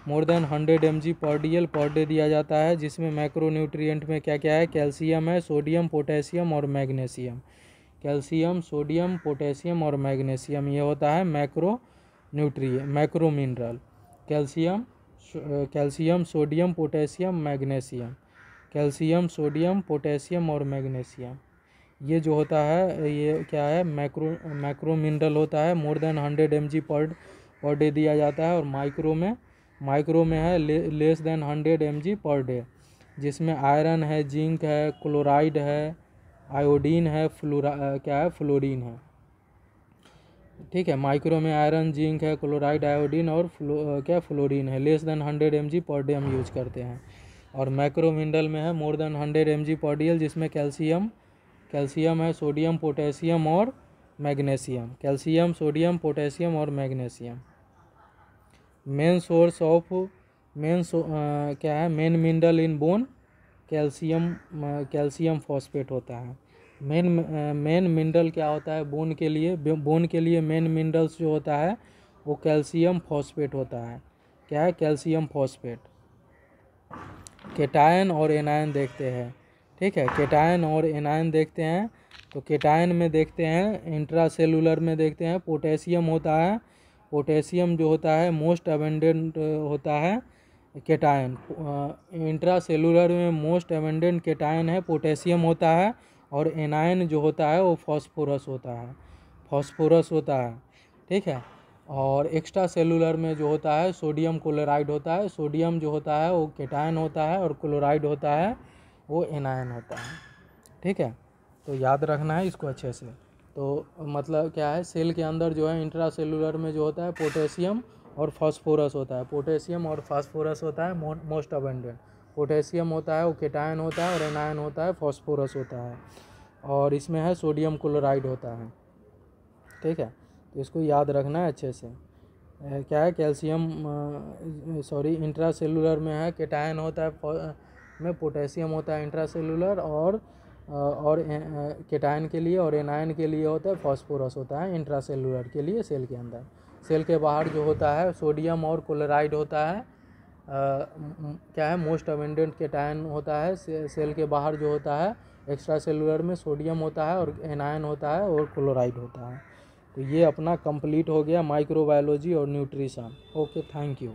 100 mg per day दिया जाता है, जिसमें मैक्रोन्यूट्रिएंट में क्या क्या है? कैल्शियम है, सोडियम, पोटेशियम और मैग्नीशियम। कैल्शियम, सोडियम, पोटेशियम और मैग्नीशियम, ये होता है macro mineral. Calcium, sodium, potassium, magnesium. Calcium, sodium, potassium और मैग्नीशियम, ये जो होता है ये क्या है? मैक्रो मिनरल होता है। More than 100 mg per day दिया जाता है। और माइक्रो में है less than 100 mg per day, जिसमें आयरन है, जिंक है, क्लोराइड है, आयोडीन है, फ्लोरीन है, ठीक है। माइक्रो में आयरन, जिंक है, क्लोराइड, आयोडीन और फ्लोरीन है। Less than 100 mg per day हम यूज करते हैं। और मैक्रो मिनरल में है more than 100 mg per day, जिसमें कैल्शियम है, सोडियम, पोटेशियम और मैग्नीशियम। कैल्शियम, सोडियम, पोटेशियम और मैग्नीशियम। क्या है main mineral in bone? Calcium phosphate होता है। मेन मिनरल क्या होता है बोन के लिए? बोन के लिए मेन मिनरल्स जो होता है वो कैल्शियम फॉस्फेट होता है। क्या है? Calcium phosphate. केटायन और एनायन देखते हैं, ठीक है। केटायन और एनायन देखते हैं। तो केटायन में देखते हैं, इंट्रासेलुलर में देखते हैं, पोटेशियम होता है। पोटेशियम जो होता है मोस्ट अबेंडेंट होता है केटायन। इंट्रासेलुलर में मोस्ट अबेंडेंट केटायन है पोटेशियम होता है। और एनायन जो होता है वो फास्फोरस होता है, ठीक है। और एक्स्ट्रा सेलुलर में जो होता है सोडियम क्लोराइड होता है। सोडियम जो होता है वो केटायन होता है और क्लोराइड होता है वो एनायन होता है, ठीक है। तो याद रखना है इसको अच्छे से। तो मतलब क्या है, सेल के अंदर जो है इंट्रा सेलुलर में जो होता है पोटेशियम और फास्फोरस होता है। पोटेशियम और फास्फोरस होता है मोस्ट अबेंडेंट। पोटेशियम होता है वो केटायन होता है और एनायन होता है फास्फोरस होता है। और इसमें है सोडियम क्लोराइड होता है, ठीक है। तो इसको याद रखना है अच्छे से। क्या है इंट्रा सेलुलर में है केटायन होता है, में पोटेशियम होता है इंट्रा सेलुलर, और केटायन के लिए और एनायन के लिए होता है फास्फोरस होता है इंट्रा सेलुलर के लिए सेल के अंदर। सेल के बाहर जो होता है सोडियम और क्लोराइड होता है। क्या है मोस्ट अबेंडेंट केटायन होता है। सेल के बाहर जो होता है एक्स्ट्रा सेलुलर में सोडियम होता है और एनायन होता है और क्लोराइड होता है। तो ये अपना कंप्लीट हो गया माइक्रोबायोलॉजी और न्यूट्रिशन। Okay, thank you.